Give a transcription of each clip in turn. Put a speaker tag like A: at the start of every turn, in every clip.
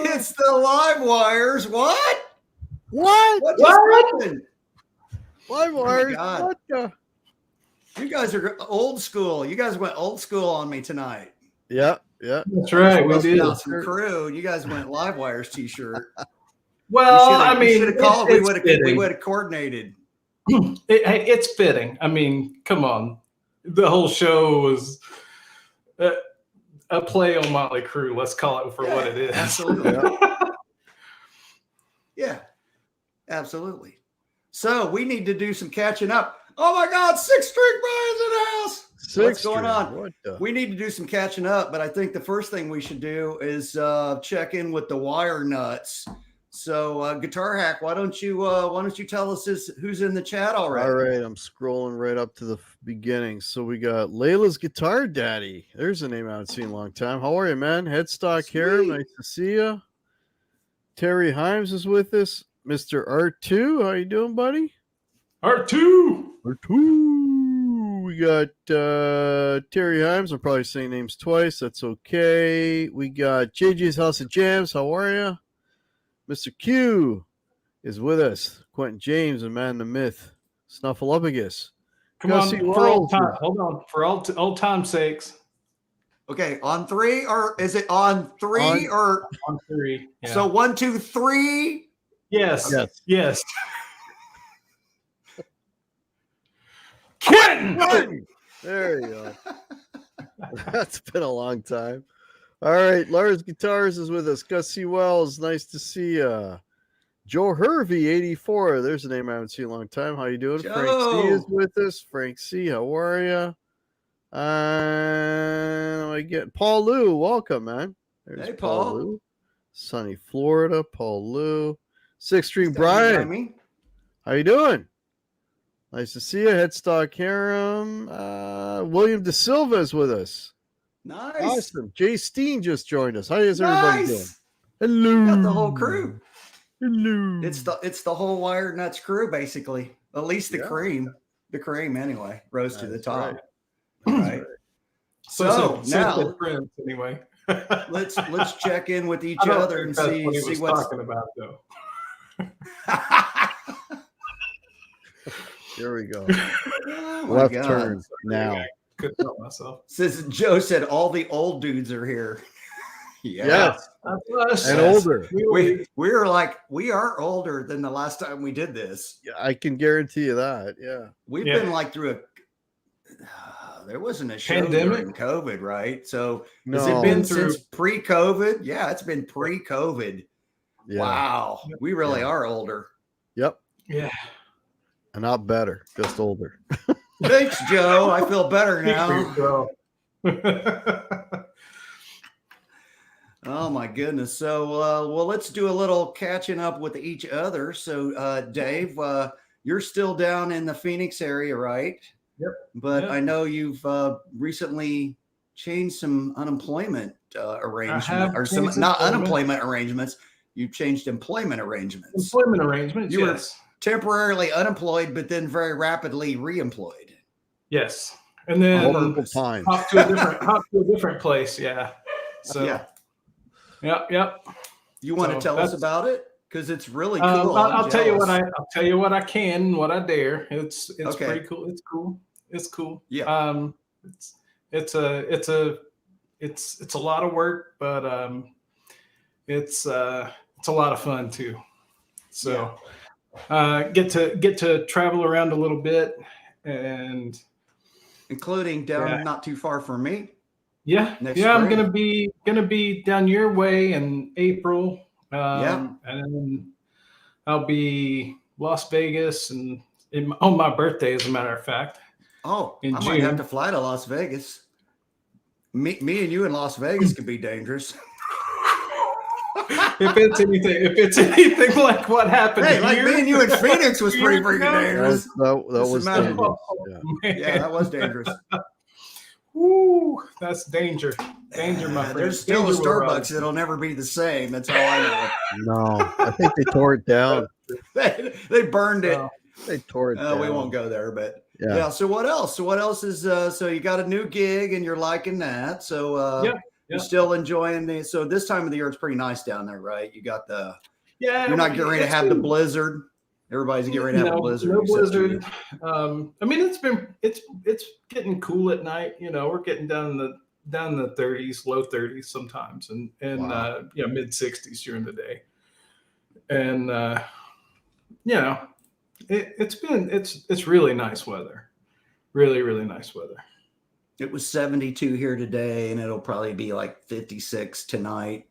A: It's the live wires. What?
B: What?
A: Happened?
B: Live wires.
A: God.
B: What the?
A: You guys are old school. You guys went old school on me tonight.
B: Yeah.
C: That's right. We did.
A: Some crew. You guys went live wires t-shirt.
C: Well, I mean,
A: you should have called. We would have coordinated.
C: It's fitting. I mean, come on. The whole show was a play on Motley Crue. Let's call it for what it is.
A: Absolutely. Yeah, absolutely. So we need to do some catching up. Oh my God, Six String Brian's in the house. What's going on? We need to do some catching up, but I think the first thing we should do is check in with the wire nuts. So, Guitar Hack, why don't you tell us who's in the chat already?
B: All right, I'm scrolling right up to the beginning. So we got Layla's Guitar Daddy. There's a name I haven't seen in a long time. How are you, man? Headstock here. Nice to see you. Terry Himes is with us. Mr. R2, how you doing, buddy?
C: R2.
B: We got Terry Himes. I'm probably saying names twice. That's okay. We got JJ's House of Jams. How are you? Mr. Q is with us. Quentin James, a man, the myth. Snuffleupagus.
C: Come on, for old time. Hold on, for old time's sakes.
A: Okay, on three, or is it on three or
C: on three? Yeah.
A: So 1, 2, 3.
C: Yes. Quentin!
B: There you go. That's been a long time. All right, Lars Guitars is with us. Gus C. Wells, nice to see you. Joe Hervey, 84. There's a name I haven't seen in a long time. How you doing?
A: Joe.
B: Frank C. is with us. Frank C., how are you? I get Paul Lou. Welcome, man. There's
A: Hey, Paul.
B: Lou. Sunny Florida. Paul Lou. Six String Brian. How you doing? Nice to see you. Headstock Harem. William De Silva is with us.
A: Nice.
B: Awesome. Jay Steen just joined us. How is everybody doing? Hello.
A: We got the whole crew.
B: Hello.
A: It's the whole Wired Nuts crew, basically. At least the cream. The cream, anyway, rose to the top. Right. So now,
C: friends, anyway.
A: let's check in with each other and see what's
C: talking about, though.
B: There we go.
A: Oh
B: Left turn now.
C: Couldn't help myself.
A: Says Joe said all the old dudes are here.
B: Yes. And older.
A: We're like, we are older than the last time we did this.
B: Yeah, I can guarantee you that. Yeah.
A: We've been like through there wasn't a show
C: pandemic
A: during COVID, right? So
B: No.
A: has it been since pre-COVID? Yeah, it's been pre-COVID.
B: Yeah.
A: Wow. We really are older.
B: Yep.
C: Yeah.
B: And not better, just older.
A: Thanks, Joe. I feel better now. Oh my goodness. So well, let's do a little catching up with each other. So Dave, you're still down in the Phoenix area, right?
C: Yep.
A: But I know you've recently changed some unemployment arrangements, or some not unemployment arrangements. You've changed employment arrangements.
C: Employment arrangements.
A: You were temporarily unemployed, but then very rapidly reemployed.
C: Yes, and then
B: multiple times.
C: hop to a different place. Yeah. So.
A: Yeah.
C: Yep.
A: You want to tell us about it? Because it's really cool.
C: I'll tell you what I can and what I dare. It's pretty cool. It's cool.
A: Yeah.
C: It's a lot of work, but it's a lot of fun too. So get to travel around a little bit, and including
A: down not too far from me.
C: Yeah. I'm gonna be down your way in April. And then I'll be Las Vegas and on my birthday, as a matter of fact.
A: Oh, I might have to fly to Las Vegas. Me and you in Las Vegas could be dangerous.
C: If it's anything like what happened here.
A: Like me and you in Phoenix was pretty freaking dangerous.
B: That was dangerous.
A: Yeah, that was dangerous.
C: Woo, that's danger. Danger, my friend.
A: There's still a Starbucks that'll never be the same. That's all I
B: know. No, I think they tore it down.
A: they burned it.
B: They tore it down.
A: We won't go there, but yeah. So what else? So what else is? So you got a new gig and you're liking that. So You're still enjoying the. So this time of the year, it's pretty nice down there, right? You got the.
C: Yeah.
A: You're not getting ready to have the blizzard. Everybody's getting ready to have a blizzard.
C: No blizzard. I mean, it's getting cool at night. We're getting down the 30s, low 30s sometimes, and
B: wow.
C: Mid 60s during the day. And it's really nice weather. Really, really nice weather.
A: It was 72 here today, and it'll probably be like 56 tonight.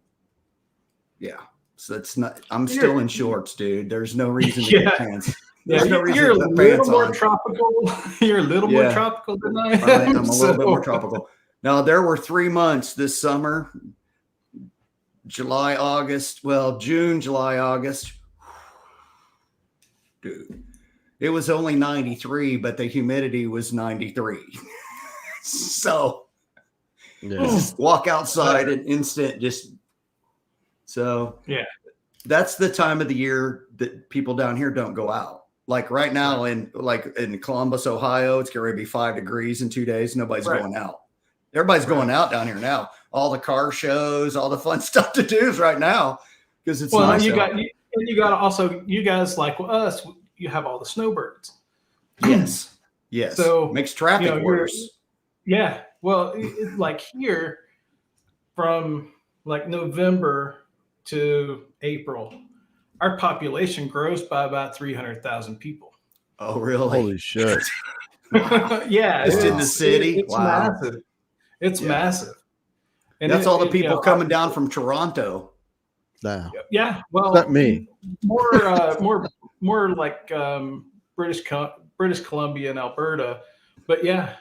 A: Yeah. So it's not. I'm still in shorts, dude. There's no reason to get pants. There's no reason
C: you're
A: to
C: a
A: put
C: little
A: pants
C: more
A: on.
C: tropical. You're a little more tropical than I am.
A: I'm a little bit more tropical. Now there were 3 months this summer: July, August. Well, June, July, August. Dude, it was only 93, but the humidity was 93. So just walk outside and instant just. So that's the time of the year that people down here don't go out. Like right now in Columbus, Ohio, it's going to be 5 degrees in 2 days. Nobody's going out. Everybody's going out down here now. All the car shows, all the fun stuff to do is right now because it's nice.
C: You got also, you guys like us, you have all the snowbirds.
A: Yes. So makes traffic worse.
C: Yeah. Well, like here from like November to April, our population grows by about 300,000 people.
A: Oh, really?
B: Holy shit.
C: Yeah.
A: Just in the city?
C: It's massive. It's massive.
A: And that's all the people coming down from Toronto.
B: Nah.
C: Yeah. Well,
B: not me.
C: More like British Columbia and Alberta. But yeah.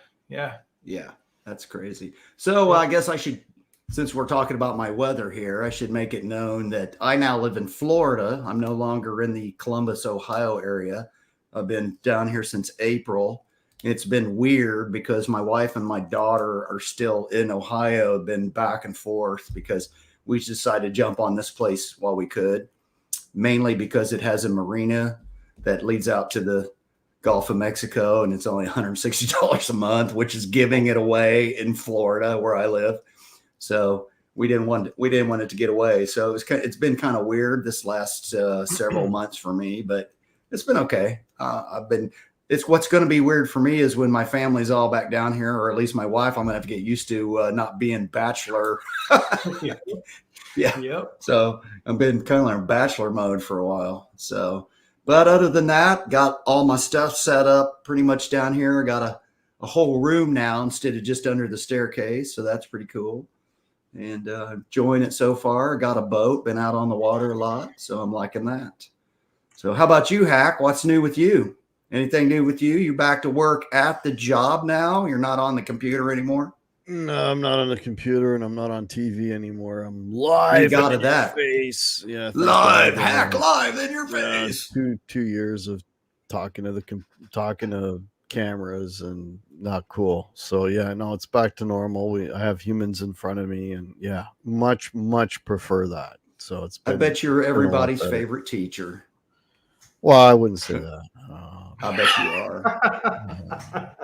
A: That's crazy. So I guess I should, since we're talking about my weather here, I should make it known that I now live in Florida. I'm no longer in the Columbus, Ohio area. I've been down here since April. It's been weird because my wife and my daughter are still in Ohio, been back and forth because we decided to jump on this place while we could, mainly because it has a marina that leads out to the Gulf of Mexico, and it's only $160 a month, which is giving it away in Florida where I live. So we didn't want it to get away. So it's been kind of weird this last several months for me, but it's been okay. It's what's going to be weird for me is when my family's all back down here, or at least my wife. I'm going to have to get used to not being bachelor. Yeah. Yep. So I've been kind of in bachelor mode for a while. So, but other than that, got all my stuff set up pretty much down here. I got a whole room now instead of just under the staircase. So that's pretty cool. And enjoying it so far. Got a boat, been out on the water a lot. So I'm liking that. So how about you, Hack? What's new with you? Anything new with you? You back to work at the job now? You're not on the computer anymore?
B: No, I'm not on the computer and I'm not on TV anymore. I'm live
A: in
B: your
A: that
B: face. Yeah,
A: live, Hack, live in your face.
B: 2 years of talking to cameras and not cool. So yeah, no, it's back to normal. I have humans in front of me, and yeah, much prefer that. So it's.
A: I bet you're everybody's favorite teacher.
B: Well, I wouldn't say that.
A: I bet you are.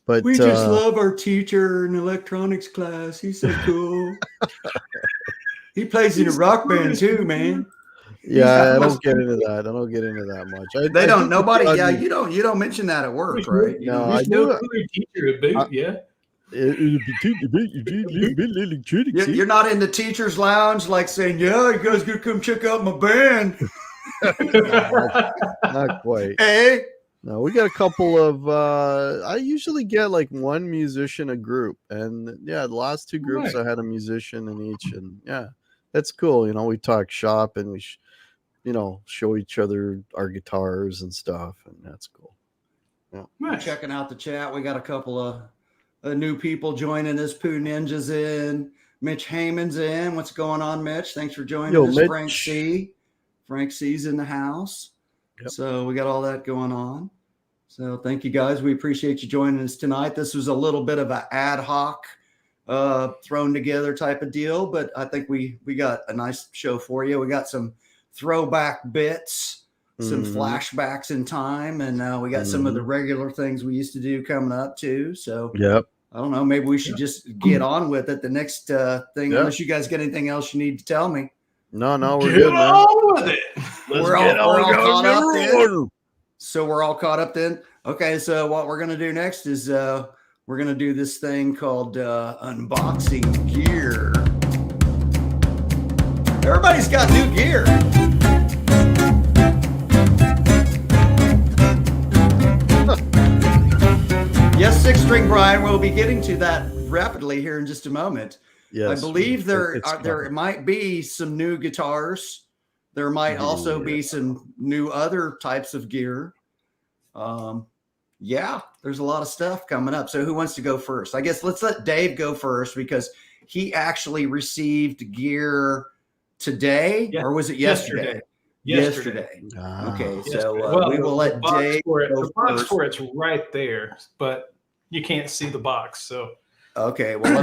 B: But
A: we just love our teacher in electronics class. He's so cool. He plays in a rock band too, man.
B: Yeah, I don't get into that much.
A: They don't. Nobody. Yeah, you don't mention that at work, right?
B: No, I do.
C: Teacher about, yeah.
A: You're not in the teacher's lounge, like saying, "Yeah, you guys gonna come check out my band."
B: Not quite.
A: Hey.
B: No, we got a couple of. I usually get like one musician a group, and yeah, the last 2 groups I had a musician in each, and yeah, that's cool. We talk shop and we, show each other our guitars and stuff, and that's cool.
A: Yeah, nice. Checking out the chat. We got a couple of new people joining us. Pooh Ninja's in. Mitch Heyman's in. What's going on, Mitch? Thanks for joining us. Mitch. Frank C. Frank C's in the house. Yep. So we got all that going on. So thank you guys. We appreciate you joining us tonight. This was a little bit of an ad hoc thrown together type of deal, but I think we got a nice show for you. We got some throwback bits, some flashbacks in time, and we got some of the regular things we used to do coming up too. So
B: yep.
A: I don't know. Maybe we should just get on with it. The next thing, unless you guys got anything else you need to tell me.
B: No, we're good, man.
C: On with it.
A: We're all caught up then. So we're all caught up then. Okay, so what we're gonna do next is we're gonna do this thing called unboxing gear. Everybody's got new gear. Yes, Six String Brian. We'll be getting to that rapidly here in just a moment. Yes, I believe there might be some new guitars. There might also be some new other types of gear. Yeah, there's a lot of stuff coming up. So who wants to go first? I guess let's let Dave go first because he actually received gear today, or was it yesterday? Yesterday. Okay, so we will let Dave go first.
C: The box for it's right there, but you can't see the box. So
A: okay, well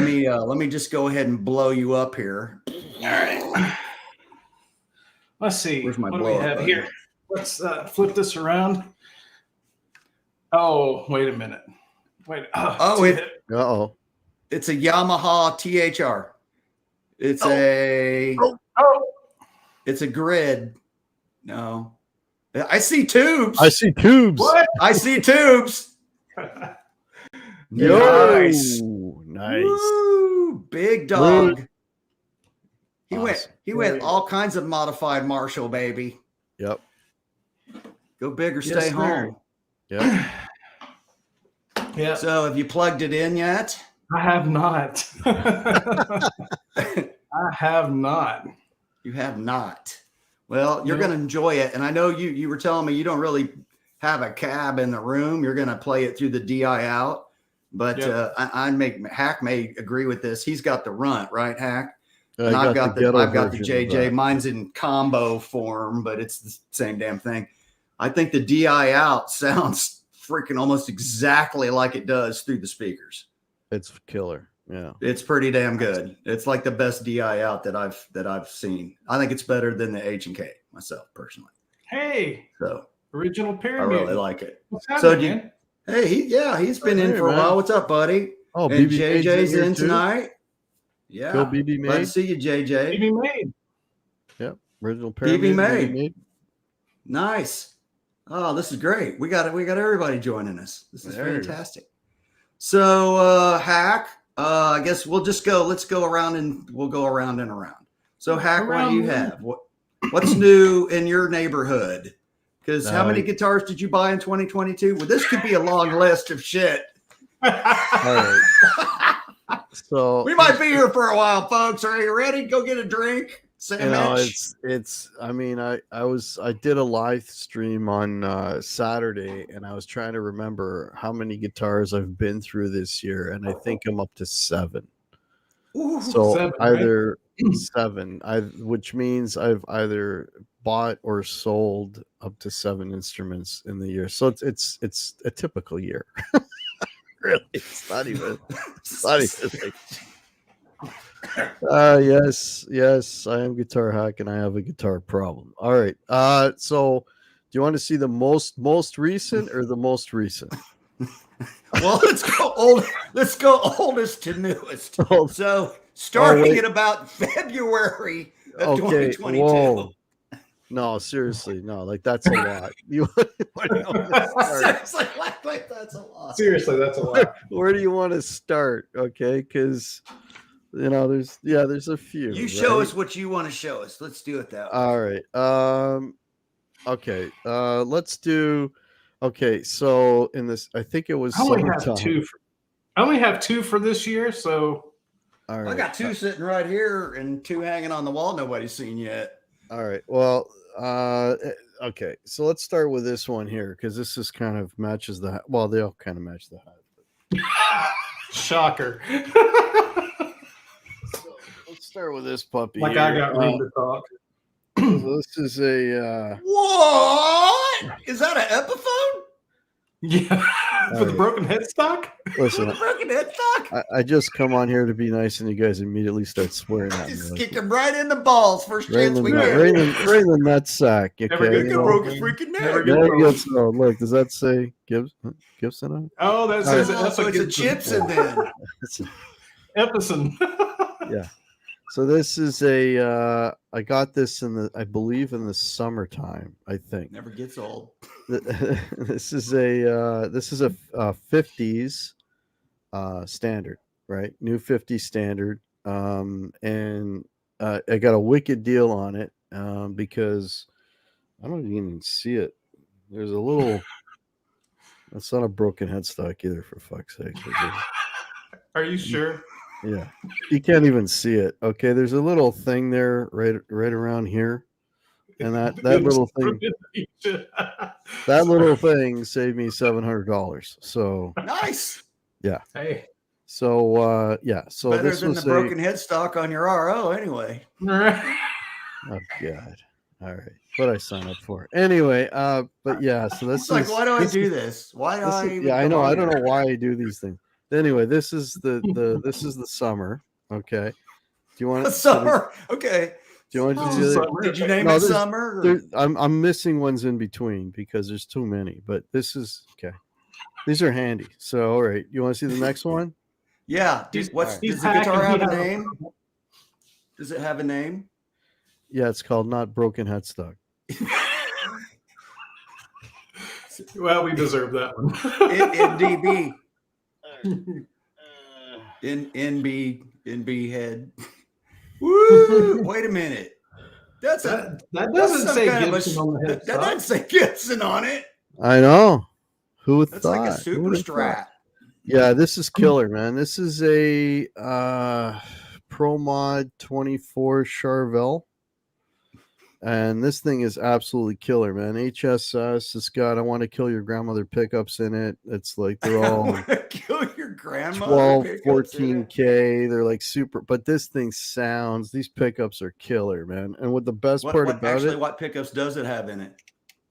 A: let me just go ahead and blow you up here.
C: All right. Let's see.
A: Where's my
C: what do we have here? Let's flip this around. Oh, wait a minute. It's
A: a Yamaha THR. It's it's a grid. No. I see tubes.
B: What?
A: I see tubes.
B: Nice.
A: Woo, big dog. He went all kinds of modified Marshall, baby.
B: Yep.
A: Go big or stay home.
B: Yep.
C: Yeah.
A: So have you plugged it in yet?
C: I have not. I have not.
A: You have not. Well, you're going to enjoy it. And I know you were telling me you don't really have a cab in the room. You're going to play it through the DI out. But Hack may agree with this. He's got the runt, right, Hack? And I've got the JJ. Mine's in combo form, but it's the same damn thing. I think the DI out sounds freaking almost exactly like it does through the speakers.
B: It's killer. Yeah.
A: It's pretty damn good. It's like the best DI out that I've seen. I think it's better than the H&K myself personally.
C: Hey.
A: So
C: original pyramid.
A: I really like it.
C: What's happening,
A: man? He's been in for a while. What's up, buddy?
B: Oh,
A: and JJ's in tonight. Yeah.
B: Go BB Made.
A: Glad to see you, JJ.
C: BB Made.
B: Yep. Original pyramid.
A: BB Made. Nice. Oh, this is great. We got everybody joining us. This is fantastic. So Hack, I guess let's go around and we'll go around and around. So Hack, what do you have? What's new in your neighborhood? Because how many guitars did you buy in 2022? Well, this could be a long list of shit.
B: All right. So
A: we might be here for a while, folks. Are you ready? Go get a drink.
B: It's I mean, I did a live stream on Saturday and I was trying to remember how many guitars I've been through this year, and I think I'm up to 7.
A: Ooh,
B: so
C: 7,
B: either 7, which means I've either bought or sold up to 7 instruments in the year. So it's a typical year. Really, it's not even like, yes, I am Guitar Hack and I have a guitar problem. All right. So do you want to see the most recent or the most recent?
A: Well, let's go oldest to newest. So starting at about February of 2022.
B: Whoa. No, seriously, no. Like that's a lot.
A: Seriously, like that's a lot.
C: Seriously, that's a lot.
B: Where do you want to start? Okay, because there's a few.
A: You show us what you want to show us. Let's do it that way.
B: All right. Okay. Let's do. Okay. So in this, I think it was.
C: I only have 2 for this year. So.
B: All right.
A: I got 2 sitting right here and 2 hanging on the wall. Nobody's seen yet.
B: All right. Well. Okay. So let's start with this one here because this is kind of matches the. Well, they all kind of match the hat.
C: Shocker.
B: Let's start with this puppy.
C: Like here. I got room to talk.
B: This is a
A: what? Is that an Epiphone?
C: Yeah, for the broken headstock.
B: Listen,
A: broken headstock.
B: I just come on here to be nice, and you guys immediately start swearing at me.
A: Just kick him right in the balls. First
B: right
A: chance we get.
B: Right in the nutsack. Okay,
A: Broke his freaking neck.
B: Look, does that say Gibson on it?
C: Oh, that says
A: so it's a Gibson then.
C: Epison.
B: Yeah. So this is I got this I believe in the summertime, I think.
A: Never gets old.
B: This is a 50s standard, right? New 50s standard. And I got a wicked deal on it because I don't even see it. There's a little that's not a broken headstock either, for fuck's sake.
C: Are you sure?
B: Yeah, you can't even see it. Okay, there's a little thing there right around here, and that little thing, that little thing saved me $700. So
A: nice.
B: Yeah.
C: Hey.
B: So yeah. So
A: better
B: this
A: than
B: was
A: the broken headstock on your RO, anyway.
B: Oh God. All right. What I sign up for anyway. But yeah. So that's
A: like, why do I do this? Why do I?
B: Yeah, I know. I don't know why I do these things. Anyway, this is the summer. Okay. Do you want
A: the summer? Okay.
B: Do you want to do
A: Did you name it summer?
B: I'm missing ones in between because there's too many. But this is okay. These are handy. So all right. You want to see the next one?
A: Yeah. Does the guitar have a name? Does it have a name?
B: Yeah, it's called Not Broken Headstock.
C: Well, we deserve that one.
A: NDB. NB head. Woo! Wait a minute. That
C: doesn't say Gibson on the head.
A: That doesn't say Gibson on it.
B: I know. Who would
A: That's
B: thought?
A: Like a super strat.
B: Yeah, this is killer, man. This is a Pro Mod 24 Charvel. And this thing is absolutely killer, man. HSS, it's got I Want to Kill Your Grandmother pickups in it. It's like they're all
A: kill your grandmother
B: 12, 14K. They're like super, but this thing sounds, these pickups are killer, man. And what the best part about it.
A: What pickups does it have in it?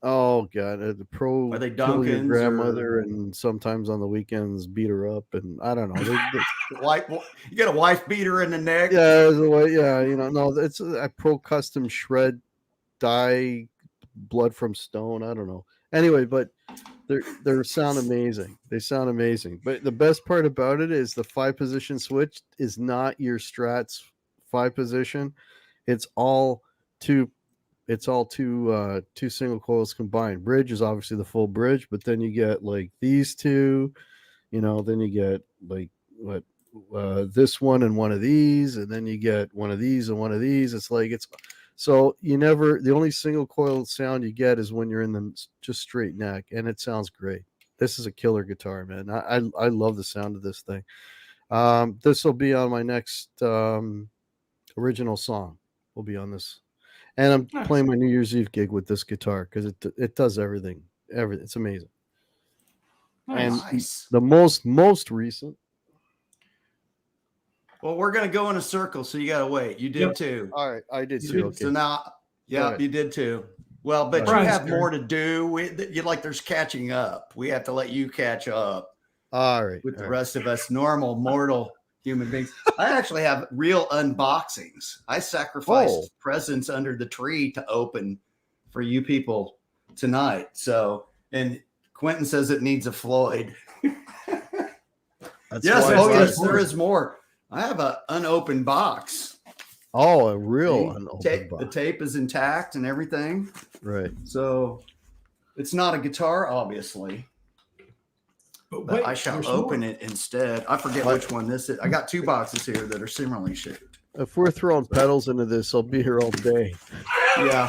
B: Oh, God. The Pro
A: Are they
B: Kill Your
A: Duncans
B: Grandmother, and sometimes on the weekends beat her up. And I don't know.
A: You get a wife beater in the neck?
B: Yeah, no, it's a Pro Custom Shred dye blood from stone. I don't know. Anyway, but they sound amazing. They sound amazing. But the best part about it is the 5-position switch is not your Strat's 5-position. It's all two single coils combined. Bridge is obviously the full bridge, but then you get like these two, then you get like this one and one of these, and then you get one of these and one of these. So the only single coil sound you get is when you're in the just straight neck, and it sounds great. This is a killer guitar, man. I love the sound of this thing. This will be on my next original song. Will be on this, and I'm playing my New Year's Eve gig with this guitar because it does everything. It's amazing.
A: Nice.
B: And the most recent.
A: Well, we're going to go in a circle, so you got to wait. You did too.
B: All right, I did too. Okay.
A: So now, you did too. Well, but you have more to do. There's catching up. We have to let you catch up.
B: All right.
A: With the rest of us normal, mortal human beings. I actually have real unboxings. I sacrificed presents under the tree to open for you people tonight. So, and Quentin says it needs a Floyd. Yes, there is more. I have an unopened box.
B: Oh, a real unopened box.
A: The tape is intact and everything.
B: Right.
A: So it's not a guitar, obviously. But I shall open it instead. I forget which one this is. I got 2 boxes here that are similarly shaped.
B: If we're throwing pedals into this, I'll be here all day.
A: Yeah.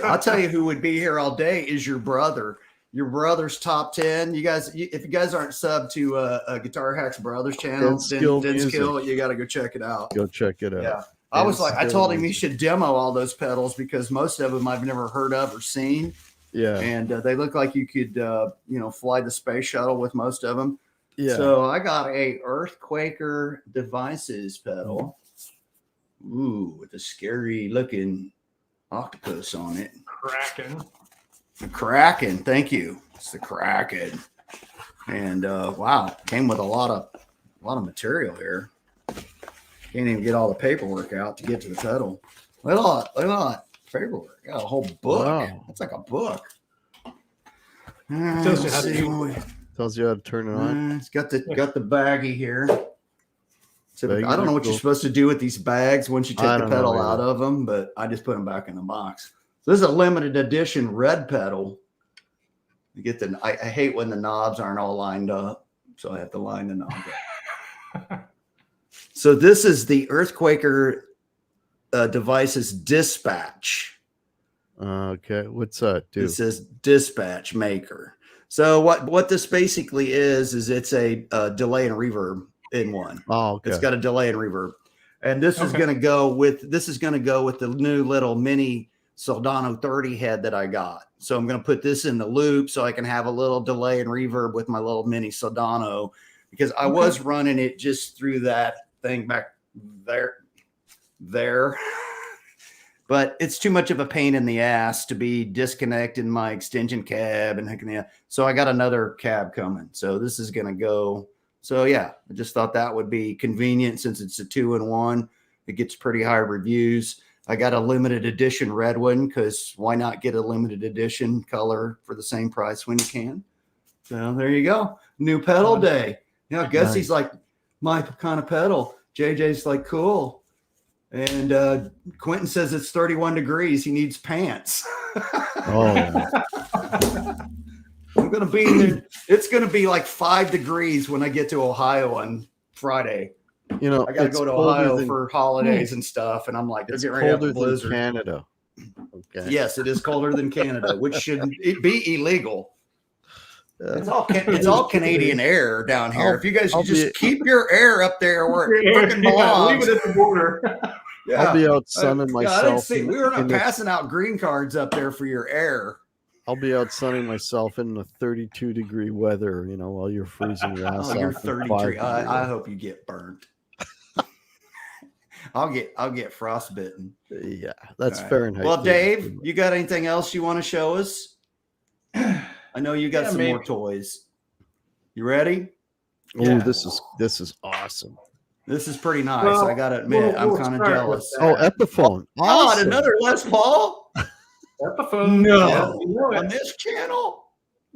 A: I'll tell you who would be here all day is your brother. Your brother's top 10. You guys, if you guys aren't subbed to a Guitar Hacks Brothers channel, then Skill, you got to go check it out.
B: Go check it out.
A: Yeah. I told him he should demo all those pedals because most of them I've never heard of or seen.
B: Yeah.
A: And they look like you could, fly the space shuttle with most of them.
B: Yeah.
A: So I got a Earthquaker Devices pedal. Ooh, with a scary looking octopus on it.
C: Kraken.
A: The Kraken. Thank you. It's the Kraken. And wow, came with a lot of material here. Can't even get all the paperwork out to get to the pedal. Look at that paperwork. Got a whole book. Wow. That's like a book.
B: Tells you how to turn it on.
A: It's got the baggie here. So I don't know what you're supposed to do with these bags once you take the pedal out of them, but I just put them back in the box. So this is a limited edition red pedal. You get I hate when the knobs aren't all lined up, so I have to line the knob up. So this is the Earthquaker Devices Dispatch.
B: Okay, what's that do?
A: It says Dispatch Maker. So what this basically is it's a delay and reverb in one.
B: Oh, okay.
A: It's got a delay and reverb, and this is going to go with the new little mini Soldano 30 head that I got. So I'm going to put this in the loop so I can have a little delay and reverb with my little mini Soldano, because I was running it just through that thing back there. But it's too much of a pain in the ass to be disconnecting my extension cab and so I got another cab coming. So this is going to go. So yeah, I just thought that would be convenient since it's a 2-in-1. It gets pretty high reviews. I got a limited edition red one because why not get a limited edition color for the same price when you can? So there you go. New pedal day. Yeah, Gussie's like, my kind of pedal. JJ's like, cool. And Quentin says it's 31 degrees. He needs pants.
B: Oh.
A: I'm going to be in there. It's going to be like 5 degrees when I get to Ohio on Friday.
B: You know,
A: I got to go to Ohio for holidays and stuff. And I'm like,
B: it's colder than Canada.
A: Okay. Yes, it is colder than Canada, which should be illegal. It's all Canadian air down here. If you guys just keep your air up there where it freaking belongs.
C: Leave it at the border.
B: Yeah. I'll be out sunning myself.
A: We were not passing out green cards up there for your air.
B: I'll be out sunning myself in the 32-degree weather, while you're freezing your ass off.
A: You're 33. I hope you get burnt. I'll get frostbitten.
B: Yeah, that's Fahrenheit.
A: Well, Dave, you got anything else you want to show us? I know you got some more toys. You ready?
B: Oh, this is awesome.
A: This is pretty nice. I gotta admit, I'm kind of jealous.
B: Oh, Epiphone.
A: Awesome. Oh, another Les Paul?
C: Epiphone.
A: No. Yeah, on this channel?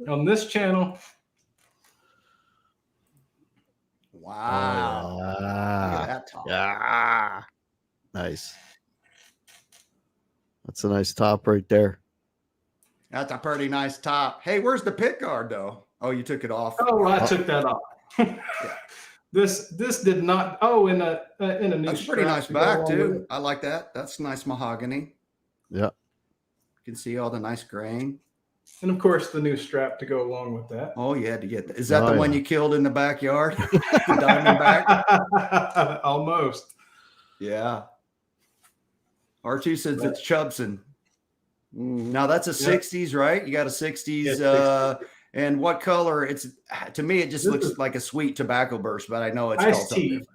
C: On this channel.
A: Wow. Look at that top.
B: Yeah. Nice. That's a nice top right there.
A: That's a pretty nice top. Hey, where's the pick guard though? Oh, you took it off.
C: Oh, I took that off. Yeah. This did not. Oh, in a new.
A: That's pretty nice back too. I like that. That's nice mahogany.
B: Yeah.
A: You can see all the nice grain.
C: And of course, the new strap to go along with that.
A: Oh, you had to get that. Is that the one you killed in the backyard? The Diamondback?
C: Almost.
A: Yeah. R2 says it's Chubson. Now that's a 60s, right? You got a 60s. And what color? To me, it just looks like a sweet tobacco burst, but I know it's called something different.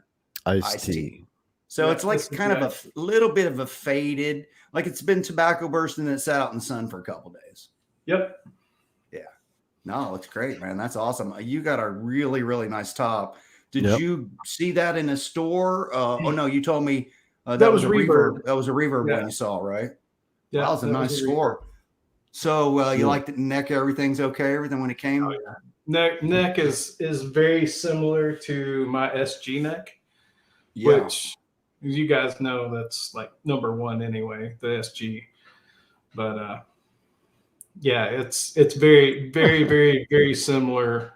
B: Iced tea.
A: So it's like kind of a little bit of a faded, like it's been tobacco burst and it sat out in the sun for a couple days.
C: Yep.
A: Yeah. No, it's great, man. That's awesome. You got a really, really nice top. Did you see that in a store? Oh no, you told me that was a reverb. That was a reverb one you saw, right? Yeah, that was a nice score. So you like the neck? Everything's okay. Everything when it came.
C: Oh, yeah. Neck is very similar to my SG neck, which you guys know that's like number one anyway, the SG. But it's very, very, very, very similar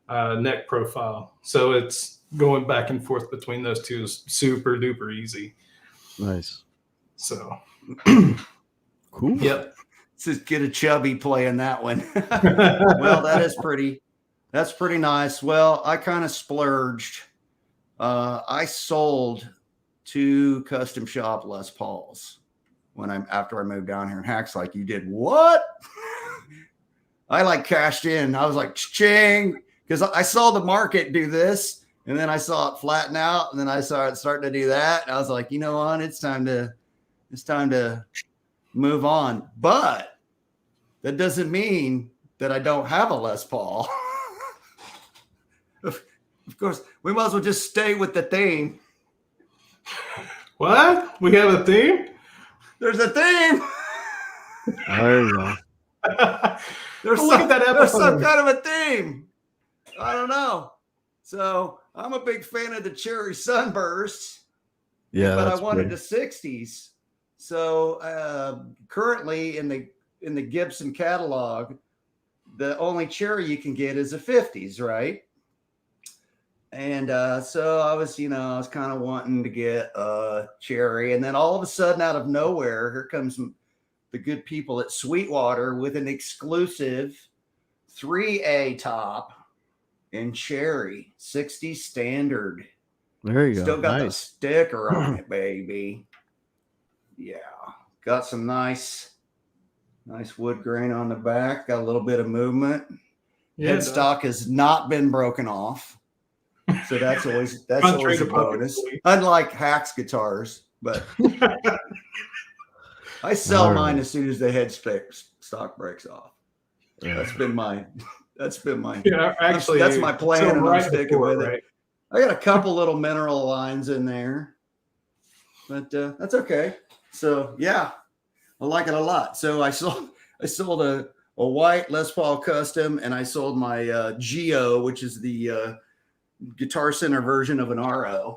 C: neck profile. So it's going back and forth between those two is super duper easy.
B: Nice.
C: So
B: cool.
A: Yep. Just get a chubby playing that one. Well, that's pretty nice. Well, I kind of splurged. I sold 2 custom shop Les Pauls after I moved down here in Hacks. Like, you did what? I like cashed in. I was like, ching, because I saw the market do this, and then I saw it flatten out, and then I saw it starting to do that. And I was like, you know what? It's time to move on. But that doesn't mean that I don't have a Les Paul. Of course, we might as well just stay with the theme.
C: What? We have a theme?
A: There's a theme.
B: There you go.
A: There's some kind of a theme. I don't know. So I'm a big fan of the cherry sunbursts.
B: Yeah,
A: but I wanted the 60s. So currently in the Gibson catalog, the only cherry you can get is a 50s, right? And so I was kind of wanting to get a cherry, and then all of a sudden, out of nowhere, here comes the good people at Sweetwater with an exclusive 3A top in cherry, 60 standard.
B: There you go.
A: Still got the sticker on it, baby. Yeah, got some nice wood grain on the back. Got a little bit of movement.
C: Yeah,
A: Headstock has not been broken off. So that's always a bonus. Unlike Hack's guitars, but I sell mine as soon as the headstock breaks off. That's been my
C: yeah, actually
A: that's my plan, and I'm sticking with it. I got a couple little mineral lines in there, but that's okay. So yeah, I like it a lot. So I sold a white Les Paul Custom, and I sold my Geo, which is the Guitar Center version of an RO.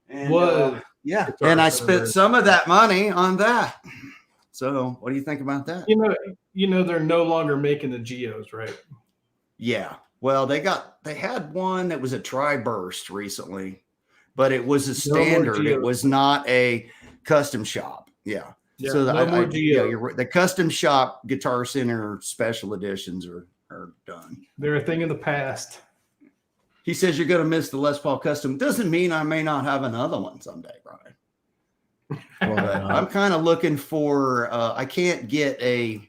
A: And and I spent some of that money on that. So what do you think about that?
C: You know they're no longer making the Geos, right?
A: Yeah. Well, they had one that was a tri-burst recently, but it was a standard. It was not a custom shop. Yeah. So you're right. The custom shop Guitar Center special editions are done.
C: They're a thing of the past.
A: He says you're going to miss the Les Paul Custom. Doesn't mean I may not have another one someday, Brian. But I'm kind of looking for. I can't get a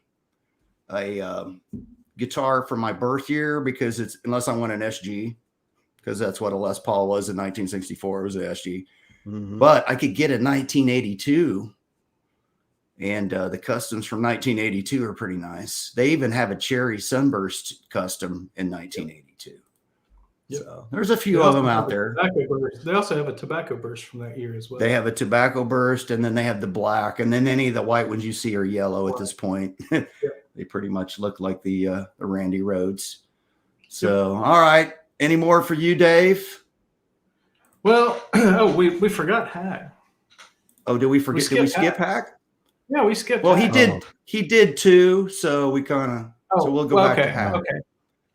A: guitar for my birth year because unless I want an SG, because that's what a Les Paul was in 1964. It was an SG, but I could get a 1982, and the customs from 1982 are pretty nice. They even have a cherry sunburst custom in 1982. Yep. So there's a few of them out there.
C: They also have a tobacco burst from that year as well.
A: They have a tobacco burst, and then they have the black, and then any of the white ones you see are yellow at this point. Yep. They pretty much look like the Randy Rhodes. So, all right. Any more for you, Dave?
C: Well, we forgot Hack.
A: Oh, did we forget? Did we skip Hack?
C: Yeah, we skipped.
A: Well,
C: Hack.
A: He did too. So we kind of. So we'll go back to Hack. Okay.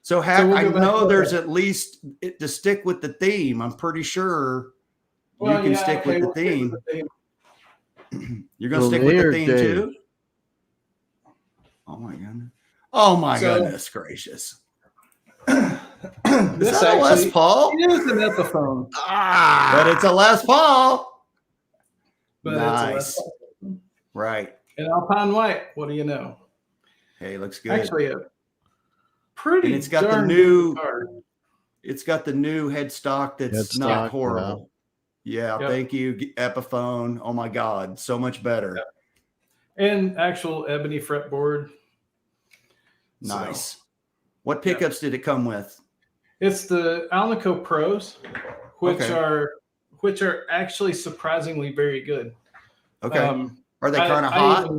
A: So Hack, I know there's at least to stick with the theme. I'm pretty sure you can stick with the theme. You're going to stick with the theme too? Oh my goodness. Oh my goodness gracious. This is a Les Paul?
C: It is an Epiphone.
A: But it's a Les Paul.
C: But
A: nice.
C: It's a Les Paul.
A: Right.
C: And Alpine White, what do you know?
A: Hey, looks good.
C: Actually, pretty.
A: And it's got the new guitar. It's got the new headstock that's not horrible. Yeah, thank you, Epiphone. Oh my God, so much better.
C: Yep. And actual ebony fretboard.
A: Nice. So, what pickups did it come with?
C: It's the Alnico Pros, which are actually surprisingly very good.
A: Okay. Are they kind of hot?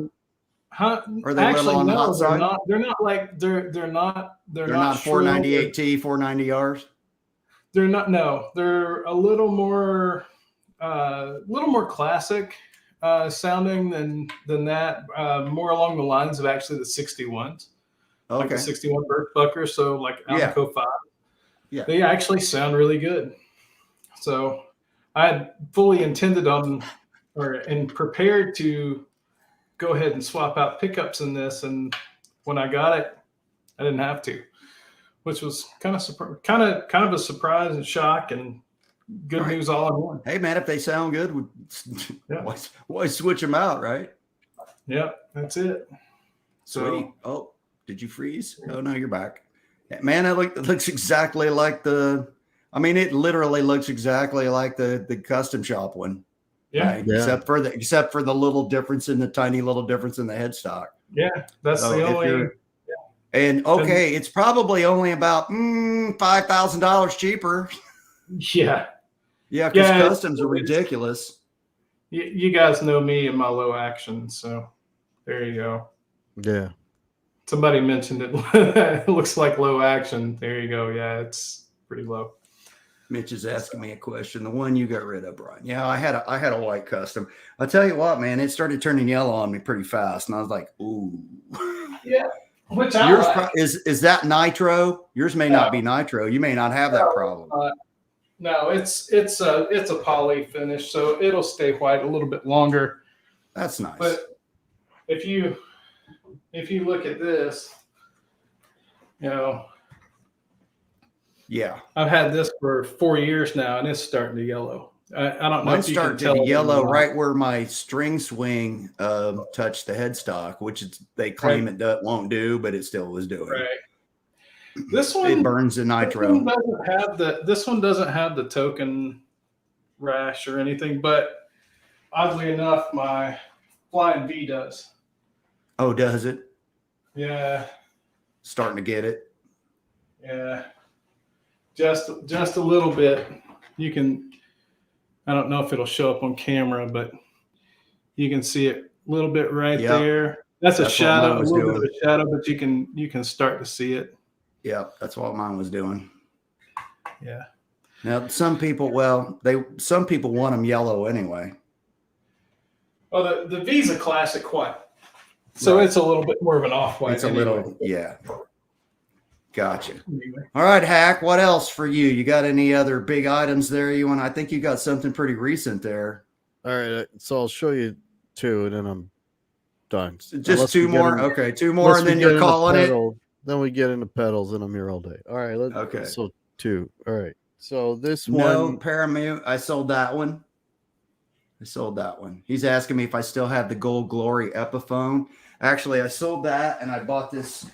A: Are they
C: actually,
A: on the
C: no,
A: hot side?
C: They're not like they're not
A: 498T, 490Rs.
C: They're not. No, they're a little more classic sounding than that. More along the lines of actually the 61s.
A: Okay.
C: Like the 61 Bucker. So like Alnico 5.
A: Yeah.
C: They actually sound really good. So I had fully intended on and prepared to go ahead and swap out pickups in this, and when I got it, I didn't have to, which was kind of a surprise and shock and good news all in one.
A: Hey man, if they sound good, why switch them out, right?
C: Yep, that's it.
A: So, oh, did you freeze? Oh no, you're back. Man, it looks exactly like it literally looks exactly like the custom shop one.
C: Yeah.
A: Right? Except for the little difference in the tiny little difference in the headstock.
C: Yeah, that's the only.
A: And okay, it's probably only about $5,000 cheaper.
C: Yeah.
A: Yeah, because customs are ridiculous.
C: You guys know me and my low action, so there you go.
B: Yeah.
C: Somebody mentioned it. It looks like low action. There you go. Yeah, it's pretty low.
A: Mitch is asking me a question. The one you got rid of, Brian. Yeah, I had a white custom. I'll tell you what, man, it started turning yellow on me pretty fast, and I was like, ooh.
C: Yeah. Which
A: yours is that nitro? Yours may not be nitro. You may not have that problem.
C: No, it's a poly finish, so it'll stay white a little bit longer.
A: That's nice.
C: But if you look at this,
A: yeah,
C: I've had this for 4 years now, and it's starting to yellow. I don't know.
A: Mine's starting to yellow right where my string swing touched the headstock, which they claim it won't do, but it still was doing.
C: Right. This one
A: it burns the nitro.
C: This one doesn't have the token rash or anything, but oddly enough, my Flying V does.
A: Oh, does it?
C: Yeah.
A: Starting to get it.
C: Yeah. Just a little bit. You can. I don't know if it'll show up on camera, but you can see it a little bit right there. That's a shadow, a little bit of a shadow, but you can start to see it.
A: Yeah, that's what mine was doing.
C: Yeah.
A: Now, some people want them yellow anyway.
C: Oh, the V's a classic white, so it's a little bit more of an off-white.
A: It's a little, yeah. Gotcha. All right, Hack. What else for you? You got any other big items there? I think you got something pretty recent there.
B: All right, so I'll show you two, and then I'm done.
A: Just two more. Okay, two more, and then you're calling it.
B: Then we get into pedals, and I'm here all day. All right.
A: Okay.
B: So two. All right. So this one.
A: No, Paramount. I sold that one. He's asking me if I still have the Gold Glory Epiphone. Actually, I sold that, and I bought this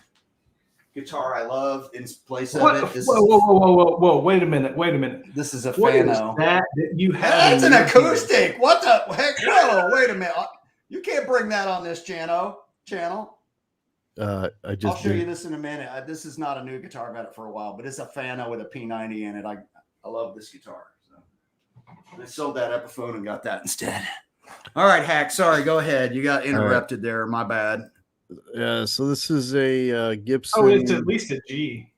A: guitar I love in place of it.
C: Whoa! Wait a minute.
A: This is a
C: What
A: Fano.
C: Is that you have?
A: That's an acoustic. What the heck? Whoa! Wait a minute. You can't bring that on this channel. I'll show you this in a minute. This is not a new guitar. I've had it for a while, but it's a Fano with a P90 in it. I love this guitar. So I sold that Epiphone and got that instead. All right, Hack. Sorry, go ahead. You got interrupted there. My bad.
B: Yeah. So this is a Gibson.
C: Oh, it's at least a G.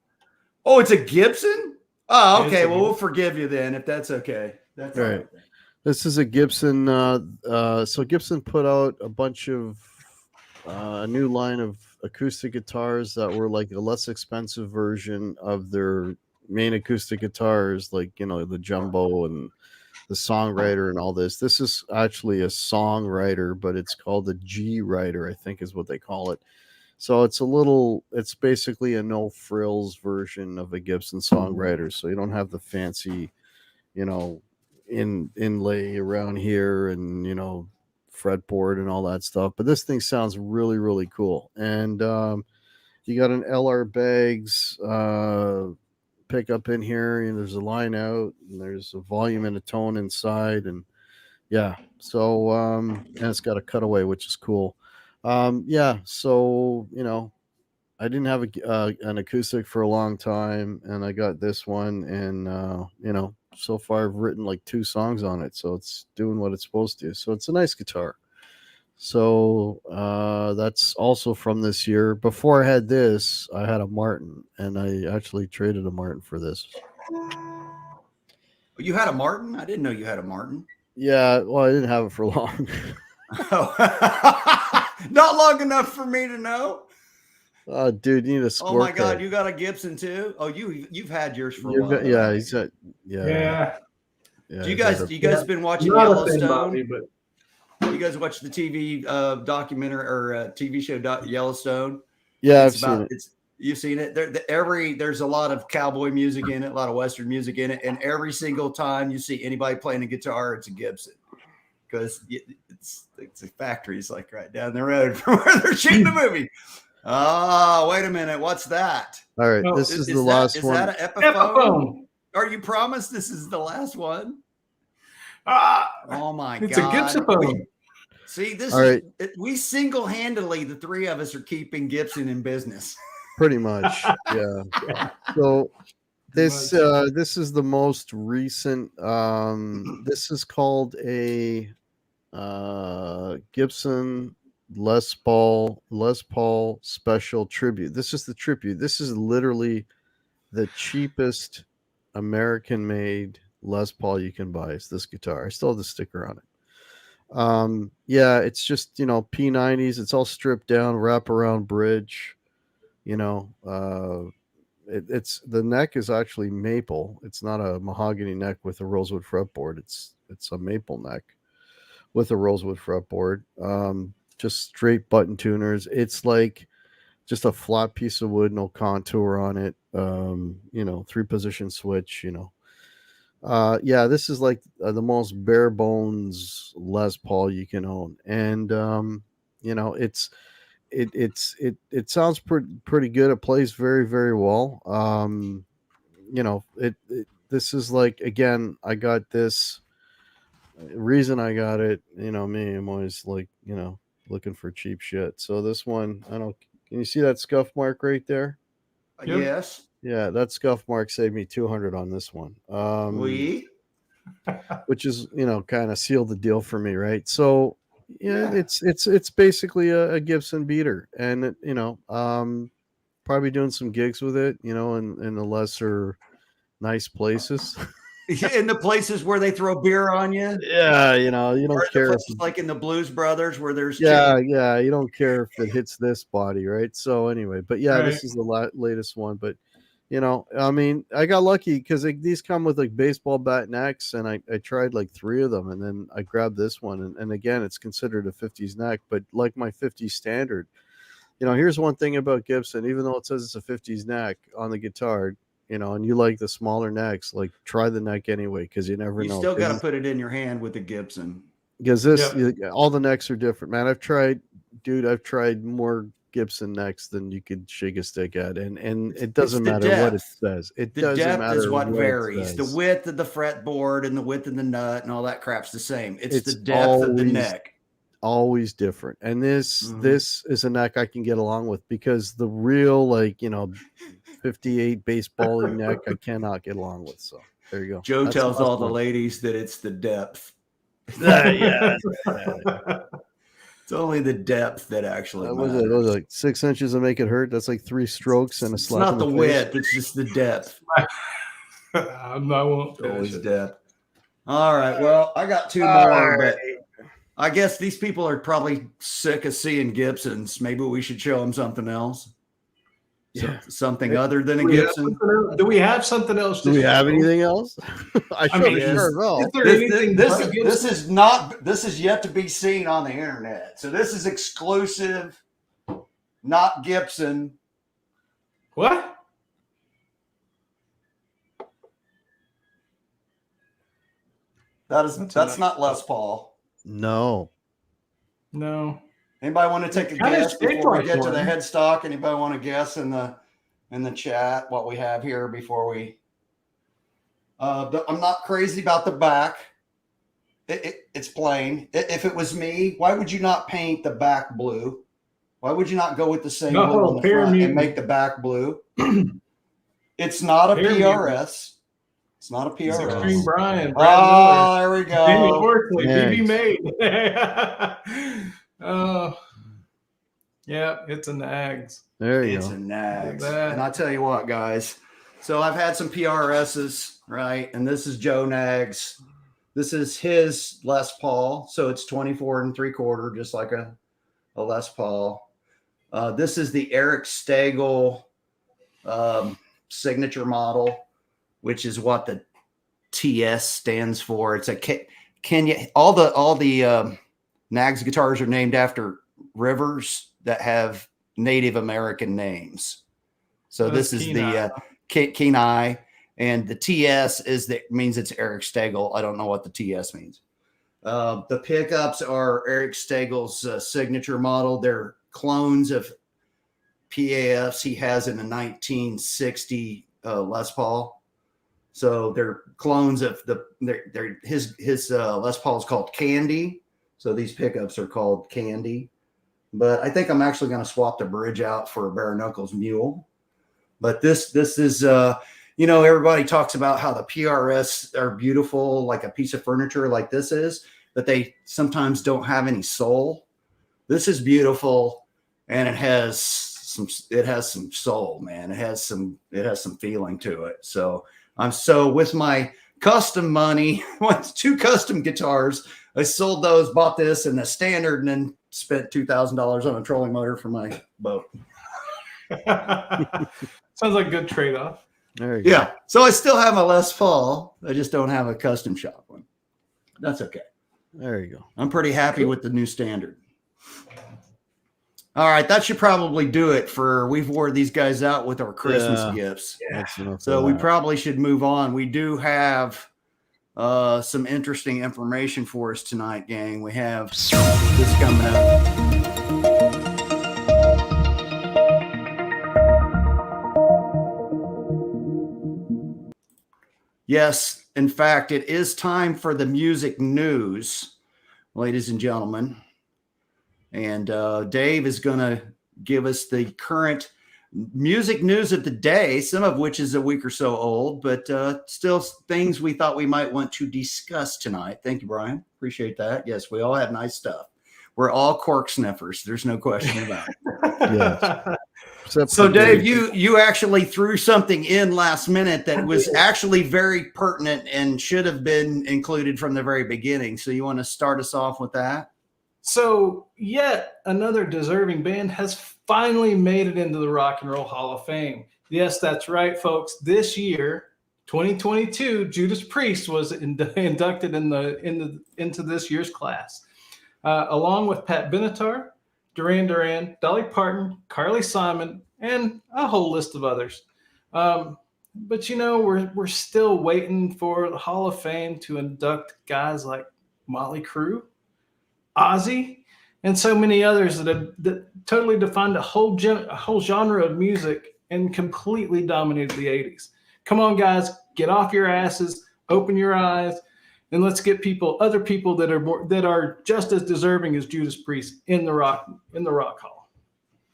A: Oh, it's a Gibson. Oh, okay. Well, we'll forgive you then if that's okay. That's all right.
B: This is a Gibson. So Gibson put out a bunch of a new line of acoustic guitars that were like a less expensive version of their main acoustic guitars, like the Jumbo and the Songwriter and all this. This is actually a Songwriter, but it's called the G Writer, I think is what they call it. So it's basically a no frills version of a Gibson Songwriter. So you don't have the fancy, inlay around here and fretboard and all that stuff, but this thing sounds really, really cool. And you got an LR Baggs pickup in here, and there's a line out, and there's a volume and a tone inside, and so and it's got a cutaway, which is cool. So I didn't have an acoustic for a long time, and I got this one, and so far I've written like 2 songs on it, so it's doing what it's supposed to. So it's a nice guitar. So that's also from this year. Before I had this, I had a Martin, and I actually traded a Martin for this.
A: You had a Martin? I didn't know you had a Martin.
B: Yeah, well, I didn't have it for long.
A: Not long enough for me to know.
B: Oh, dude, you need a scorecard.
A: Oh my God, you got a Gibson too? Oh, you've had yours for a while.
B: Yeah, he's got. Yeah.
A: Do you guys been watching Yellowstone? You guys watch the TV documentary or TV show Yellowstone?
B: Yeah, I've seen it.
A: You've seen it. There's a lot of cowboy music in it, a lot of Western music in it, and every single time you see anybody playing a guitar, it's a Gibson, because it's a factory's like right down the road from where they're shooting the movie. Oh, wait a minute. What's that?
B: All right. This is the last one.
A: Is that an Epiphone? Are you promised this is the last one? Oh my
C: it's
A: God.
C: It's a Gibson.
A: See, this
B: All
A: is
B: right.
A: We single-handedly, the three of us are keeping Gibson in business.
B: Pretty much. Yeah. So this is the most recent. This is called a Gibson Les Paul Special Tribute. This is the tribute. This is literally the cheapest American-made Les Paul you can buy. Is this guitar? I still have the sticker on it. Yeah, it's just P90s. It's all stripped down, wraparound bridge. It's the neck is actually maple. It's not a mahogany neck with a rosewood fretboard. It's a maple neck with a rosewood fretboard. Just straight button tuners. It's like just a flat piece of wood, no contour on it. 3-position switch. Yeah, this is like the most bare bones Les Paul you can own, and it sounds pretty good. It plays very, very well. This is like, again, I got this. Reason I got it, me, I'm always like, looking for cheap shit. So this one, can you see that scuff mark right there?
C: Yep.
A: Yes.
B: Yeah, that scuff mark saved me $200 on this one. Which is, kind of sealed the deal for me, right? So yeah. It's basically a Gibson beater, and probably doing some gigs with it, in the lesser nice places.
A: In the places where they throw beer on you.
B: Yeah, you don't care.
A: Like in the Blues Brothers where there's
B: you don't care if it hits this body, right? So anyway, but yeah, This is the latest one. But I got lucky because these come with like baseball bat necks, and I tried like 3 of them, and then I grabbed this one, and again, it's considered a 50s neck, but like my 50s standard. Here's one thing about Gibson: even though it says it's a 50s neck on the guitar, and you like the smaller necks, like try the neck anyway, because you never know.
A: You still got to put it in your hand with the Gibson.
B: Because all the necks are different, man. I've tried more Gibson necks than you could shake a stick at, and it doesn't matter what it says. The depth
A: is what varies. The width of the fretboard and the width of the nut and all that crap's the same. It's the depth of the neck.
B: Always different. And this is a neck I can get along with, because the real 58 baseballing neck I cannot get along with. So there you go.
A: Joe tells all the ladies that it's the depth.
B: Yeah.
A: It's only the depth that actually matters.
B: It was like 6 inches to make it hurt. That's like 3 strokes and a slap.
A: It's not the width, it's just the depth.
C: I won't.
A: Always depth. All right. Well, I got 2 more, but I guess these people are probably sick of seeing Gibsons. Maybe we should show them something else.
B: Yeah.
A: Other than a Gibson.
C: Do we have something else?
B: Do we have anything else? Sure will.
A: This is yet to be seen on the internet. So this is exclusive, not Gibson.
C: What?
A: That's not Les Paul.
B: No.
A: Anybody want to take a guess before we get to the headstock? Anybody want to guess in the chat what we have here before we? I'm not crazy about the back. It's plain. If it was me, why would you not paint the back blue? Why would you not go with the same blue on the front and make the back blue? It's not a PRS. It's not a PRS.
C: Extreme Brian.
A: Oh, there we go.
C: Daniel Horsley, BB made. Yeah, it's a Nags.
B: There you go.
A: It's a Nags. And I tell you what, guys. So I've had some PRSs, right? And this is Joe Nags. This is his Les Paul. So it's 24 3/4, just like a Les Paul. This is the Eric Stagel signature model, which is what the TS stands for. It's a all the Nags guitars are named after rivers that have Native American names. So this is the Kenai, and the TS means it's Eric Stagel. I don't know what the TS means. The pickups are Eric Stagel's signature model. They're clones of PAFs he has in a 1960 Les Paul. So they're clones of his Les Paul is called Candy. So these pickups are called Candy. But I think I'm actually going to swap the bridge out for a bare knuckles mule. But this is, everybody talks about how the PRS are beautiful, like a piece of furniture like this is, but they sometimes don't have any soul. This is beautiful, and it has some soul, man. It has some feeling to it. So with my custom money, two custom guitars, I sold those, bought this and a standard, and then spent $2,000 on a trolling motor for my boat.
C: Sounds like a good trade-off.
B: There you go.
A: Yeah. So I still have a Les Paul. I just don't have a custom shop one. That's okay.
B: There you go.
A: I'm pretty happy with the new standard. All right. That should probably do it we've wore these guys out with our Christmas gifts.
C: Yeah.
A: So we probably should move on. We do have some interesting information for us tonight, gang. We have this coming up. Yes, in fact, it is time for the music news, ladies and gentlemen. And Dave is going to give us the current music news of the day, some of which is a week or so old, but still things we thought we might want to discuss tonight. Thank you, Brian. Appreciate that. Yes, we all have nice stuff. We're all cork sniffers. There's no question about it.
B: Yes.
A: So, Dave, you actually threw something in last minute that was actually very pertinent and should have been included from the very beginning. So you want to start us off with that?
C: So yet another deserving band has finally made it into the Rock and Roll Hall of Fame. Yes, that's right, folks. This year, 2022, Judas Priest was inducted into this year's class, along with Pat Benatar, Duran Duran, Dolly Parton, Carly Simon, and a whole list of others. But we're still waiting for the Hall of Fame to induct guys like Motley Crue, Ozzy, and so many others that totally defined a whole genre of music and completely dominated the 80s. Come on, guys, get off your asses, open your eyes, and let's get other people that are just as deserving as Judas Priest in the Rock Hall.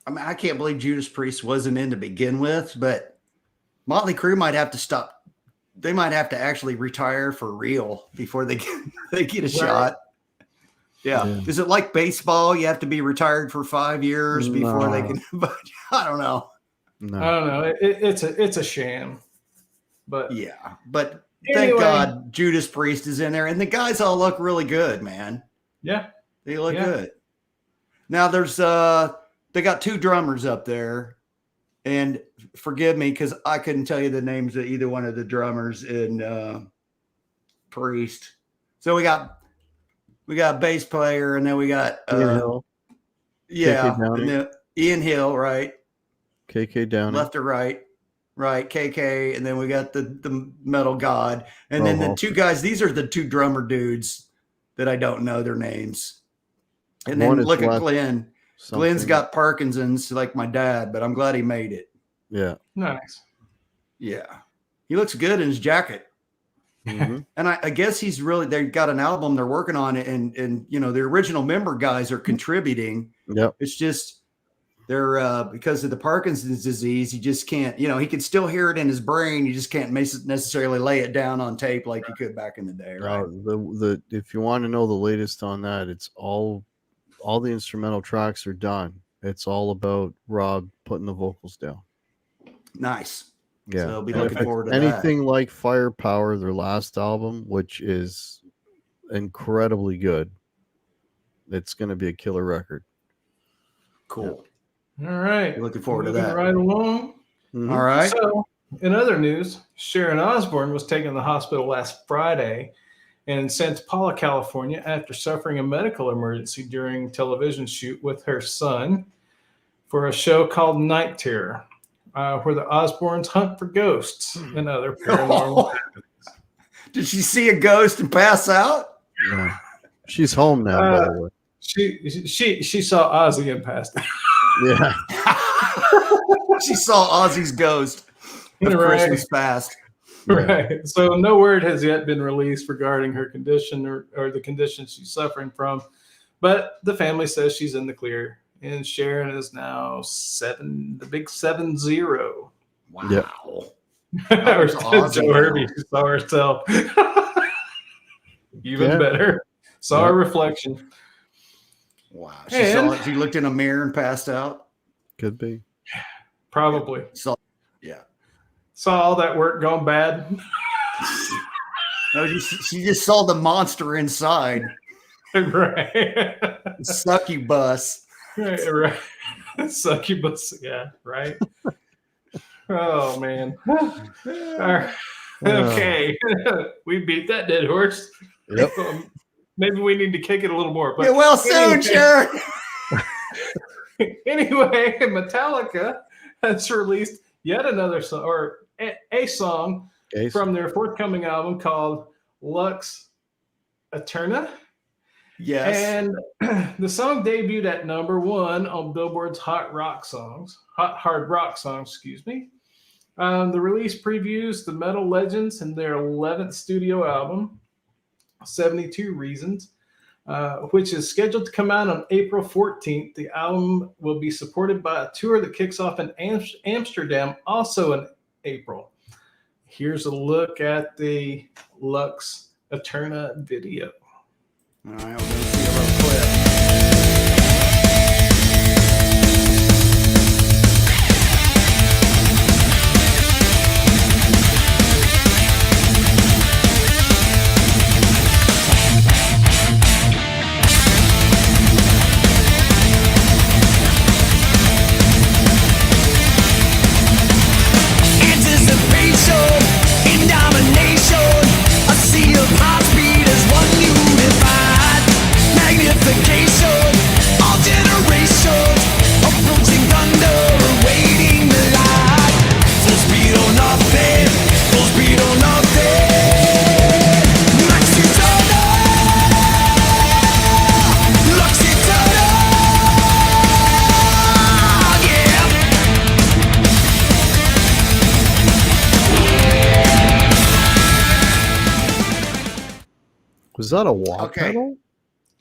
A: I mean, I can't believe Judas Priest wasn't in to begin with, but Motley Crue might have to stop. They might have to actually retire for real before they get a shot. Yeah. Is it like baseball? You have to be retired for 5 years before they can. But I don't know.
C: No. I don't know. It's a sham. But
A: yeah. But thank God Judas Priest is in there, and the guys all look really good, man.
C: Yeah,
A: they look good. Now there's they got two drummers up there, and forgive me because I couldn't tell you the names of either one of the drummers in Priest. So we got a bass player, and then we got
B: Ian Hill.
A: Yeah, and then Ian Hill, right?
B: KK Downey.
A: Left or right? Right, KK, and then we got the metal god, and then the two guys. These are the two drummer dudes that I don't know their names. And then look at Glenn. Glenn's got Parkinson's, like my dad, but I'm glad he made it.
B: Yeah,
C: nice.
A: Yeah, he looks good in his jacket. Mm-hmm. And I guess they've got an album they're working on, and the original member guys are contributing.
B: Yep.
A: It's just they're because of the Parkinson's disease, he just can't, he can still hear it in his brain. You just can't necessarily lay it down on tape like you could back in the day, right?
B: If you want to know the latest on that, it's all the instrumental tracks are done. It's all about Rob putting the vocals down.
A: Nice.
B: Yeah,
A: so I'll be looking forward to
B: anything like Firepower, their last album, which is incredibly good. It's going to be a killer record.
A: Cool.
C: Yeah. All right.
A: Looking forward to that.
C: Right along.
A: Mm-hmm. All right.
C: So, in other news, Sharon Osbourne was taken to the hospital last Friday in Santa Paula, California, after suffering a medical emergency during a television shoot with her son for a show called Night Terror, where the Osbournes hunt for ghosts and other paranormal happenings.
A: Did she see a ghost and pass out?
B: Yeah. She's home now, by the way.
C: She saw Ozzy and passed out.
B: Yeah.
A: She saw Ozzy's ghost of Christmas past.
C: Right. So no word has yet been released regarding her condition or the condition she's suffering from, but the family says she's in the clear. And Sharon is now the big 7-0.
A: Wow.
B: Yep.
C: Or Joe Herbie saw herself. Even better. Saw a reflection.
A: Wow. She looked in a mirror and passed out.
B: Could be.
C: Probably.
A: Saw
C: all that work gone bad.
A: No, she just saw the monster inside.
C: Right.
A: Succubus.
C: Right. Succubus. Yeah, right. Oh, man. All right. Okay. We beat that dead horse.
B: Yep.
C: Maybe we need to kick it a little more. But
A: yeah, well, soon, Sharon.
C: Anyway, Metallica has released yet another song, or a song from their forthcoming album called Lux Eterna.
A: Yes.
C: And the song debuted at #1 on Billboard's Hot Hard Rock Songs, excuse me. The release previews the metal legends in their 11th studio album, 72 Reasons, which is scheduled to come out on April 14th. The album will be supported by a tour that kicks off in Amsterdam, also in April. Here's a look at the Lux Eterna video.
A: All right, we're going to see a little clip.
B: Was that a wah pedal?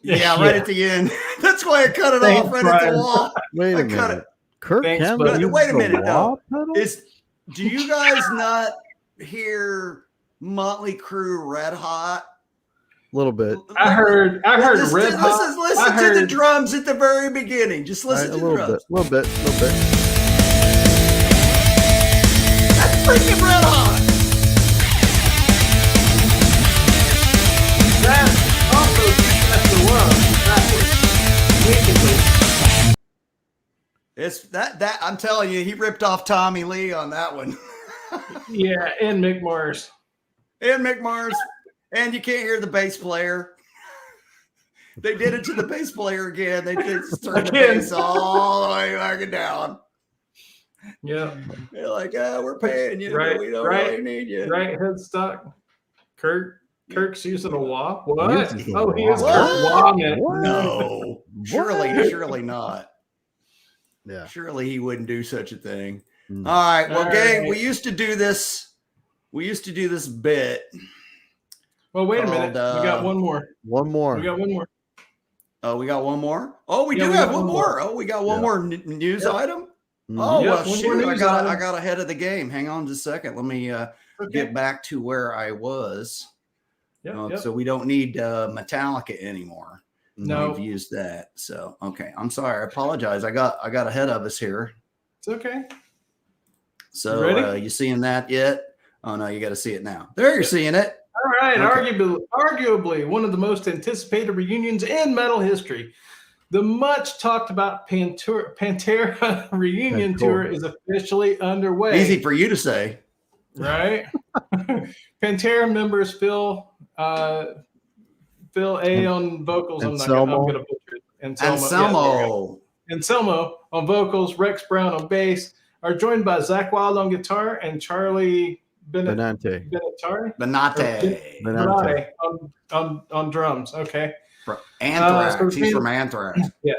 A: Yeah, right at the end. That's why I cut it off right at the wall.
B: Wait a minute. Kirk Hammett.
A: Wait a minute, though. Do you guys not hear Motley Crue Red Hot?
B: A little bit.
C: I heard Red Hot.
A: Listen to the drums at the very beginning. Just listen to the drums.
B: A little bit.
A: That's freaking Red Hot.
C: That's also the one.
A: It's that I'm telling you, he ripped off Tommy Lee on that one.
C: Yeah, and Mick Mars.
A: And you can't hear the bass player. They did it to the bass player again. They just turned the bass all the way back and down.
C: Yeah.
A: They're like, we're paying you,
C: right,
A: but we don't really need you.
C: Right headstock. Kirk's using a wah. What? Oh, he is
A: Kirk Wah. No. Surely not.
B: Yeah.
A: Surely he wouldn't do such a thing. All right. Well, gang, we used to do this bit.
C: Well, wait a minute. We got one more. We got one more.
A: Oh, we got one more? Oh, we do have one more. Oh, we got one more news item? Oh, well, shoot. I got ahead of the game. Hang on just a second. Let me get back to where I was. So we don't need Metallica anymore.
C: No.
A: We've used that. So, okay. I'm sorry. I apologize. I got ahead of us here.
C: It's okay.
A: So, you seeing that yet? Oh, no, you got to see it now. There, you're seeing it.
C: All right. Okay. Arguably one of the most anticipated reunions in metal history. The much talked about Pantera reunion tour is officially underway.
A: Easy for you to say.
C: Right? Pantera members Phil A on vocals. I'm going to butcher it. Anselmo on vocals, Rex Brown on bass, are joined by Zakk Wylde on guitar and Charlie Benante on drums. Okay.
A: Anthrax. He's from Anthrax.
C: Yeah.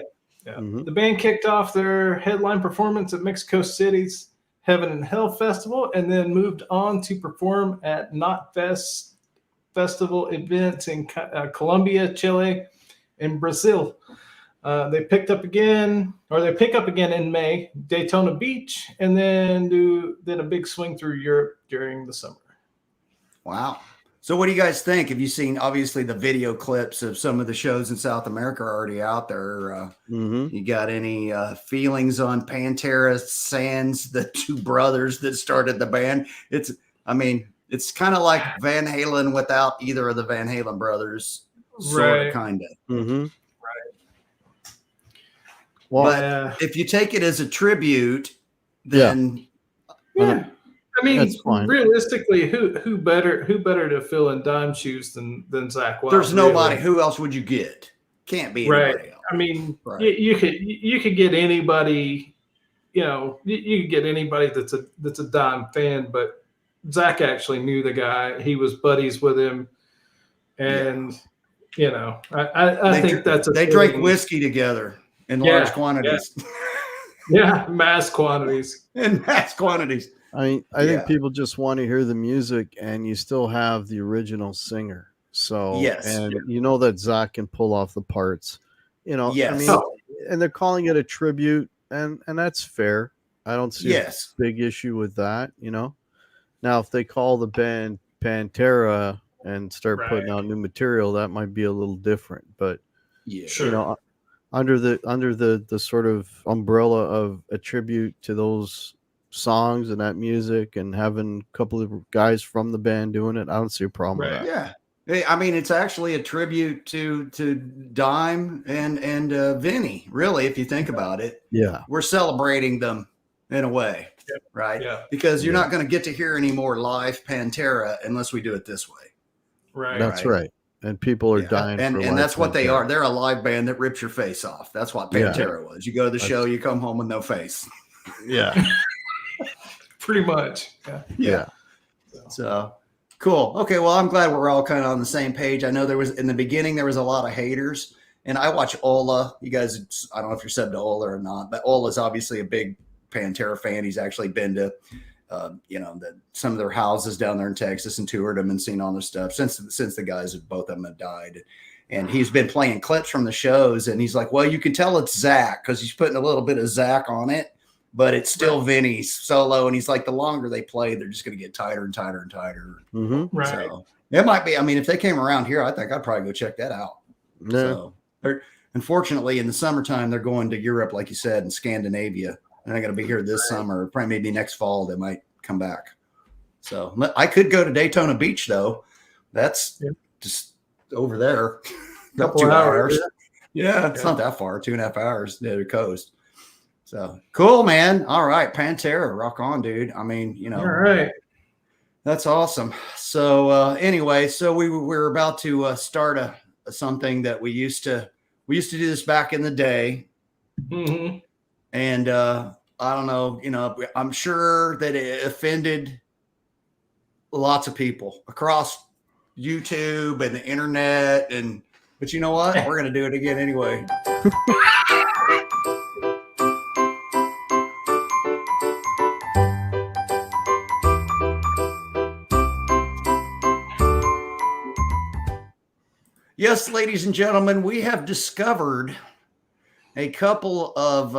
C: Mm-hmm. The band kicked off their headline performance at Mexico City's Heaven and Hell Festival, and then moved on to perform at Knot Fest festival events in Colombia, Chile, and Brazil. They pick up again in May, Daytona Beach, and then a big swing through Europe during the summer.
A: Wow. So what do you guys think? Have you seen, obviously, the video clips of some of the shows in South America are already out there? You got any feelings on Pantera sans the two brothers that started the band? It's kind of like Van Halen without either of the Van Halen brothers, sort of, kind of.
B: Mm-hmm.
A: Right.
B: Well,
A: if you take it as a tribute, then
C: yeah. I mean, realistically, who better to fill in Dime shoes than Zakk Wylde?
A: There's nobody. Who else would you get? Can't be anybody else.
C: I mean, you could get anybody. You could get anybody that's a Dime fan, but Zakk actually knew the guy. He was buddies with him, and I think
A: they drank whiskey together in large quantities.
C: Yeah, mass quantities.
A: In mass quantities.
B: I mean, I think people just want to hear the music, and you still have the original singer. So, you know that Zakk can pull off the parts. I mean, and they're calling it a tribute, and that's fair. I don't see a big issue with that. Now if they call the band Pantera and start putting out new material, that might be a little different. But under the sort of umbrella of a tribute to those songs and that music and having a couple of guys from the band doing it, I don't see a problem with that.
A: Yeah. I mean, it's actually a tribute to Dime and Vinny, really, if you think about it.
B: Yeah.
A: We're celebrating them in a way, right? Yeah. Because you're not going to get to hear any more live Pantera unless we do it this way.
C: Right.
B: That's right. And people are dying for
A: and that's what they are. They're a live band that rips your face off. That's what Pantera was. You go to the show, you come home with no face.
B: Yeah.
C: Pretty much.
B: Yeah.
A: So cool. Okay. Well, I'm glad we're all kind of on the same page. I know in the beginning, there was a lot of haters, and I watch Ola. You guys, I don't know if you're subbed to Ola or not, but Ola's obviously a big Pantera fan. He's actually been to, some of their houses down there in Texas and toured them and seen all their stuff since the guys, both of them have died. And he's been playing clips from the shows, and he's like, well, you can tell it's Zakk because he's putting a little bit of Zakk on it. But it's still Vinny's solo, and he's like, the longer they play, they're just going to get tighter and tighter and tighter.
B: Mm-hmm.
C: Right.
A: So it might be. I mean, if they came around here, I think I'd probably go check that out.
B: Yeah.
A: So, unfortunately, in the summertime, they're going to Europe, like you said, and Scandinavia. They're not going to be here this summer. Probably maybe next fall they might come back. So I could go to Daytona Beach, though. That's just over there. About 2 hours. Yeah, it's not that far. 2.5 hours to the coast. So cool, man. All right. Pantera, rock on, dude. I mean,
C: all right.
A: That's awesome. So anyway, so we're about to start something that we used to do this back in the day.
C: Mm-hmm.
A: And I don't know, I'm sure that it offended lots of people across YouTube and the internet. But you know what? We're going to do it again anyway. Yes, ladies and gentlemen, we have discovered a couple of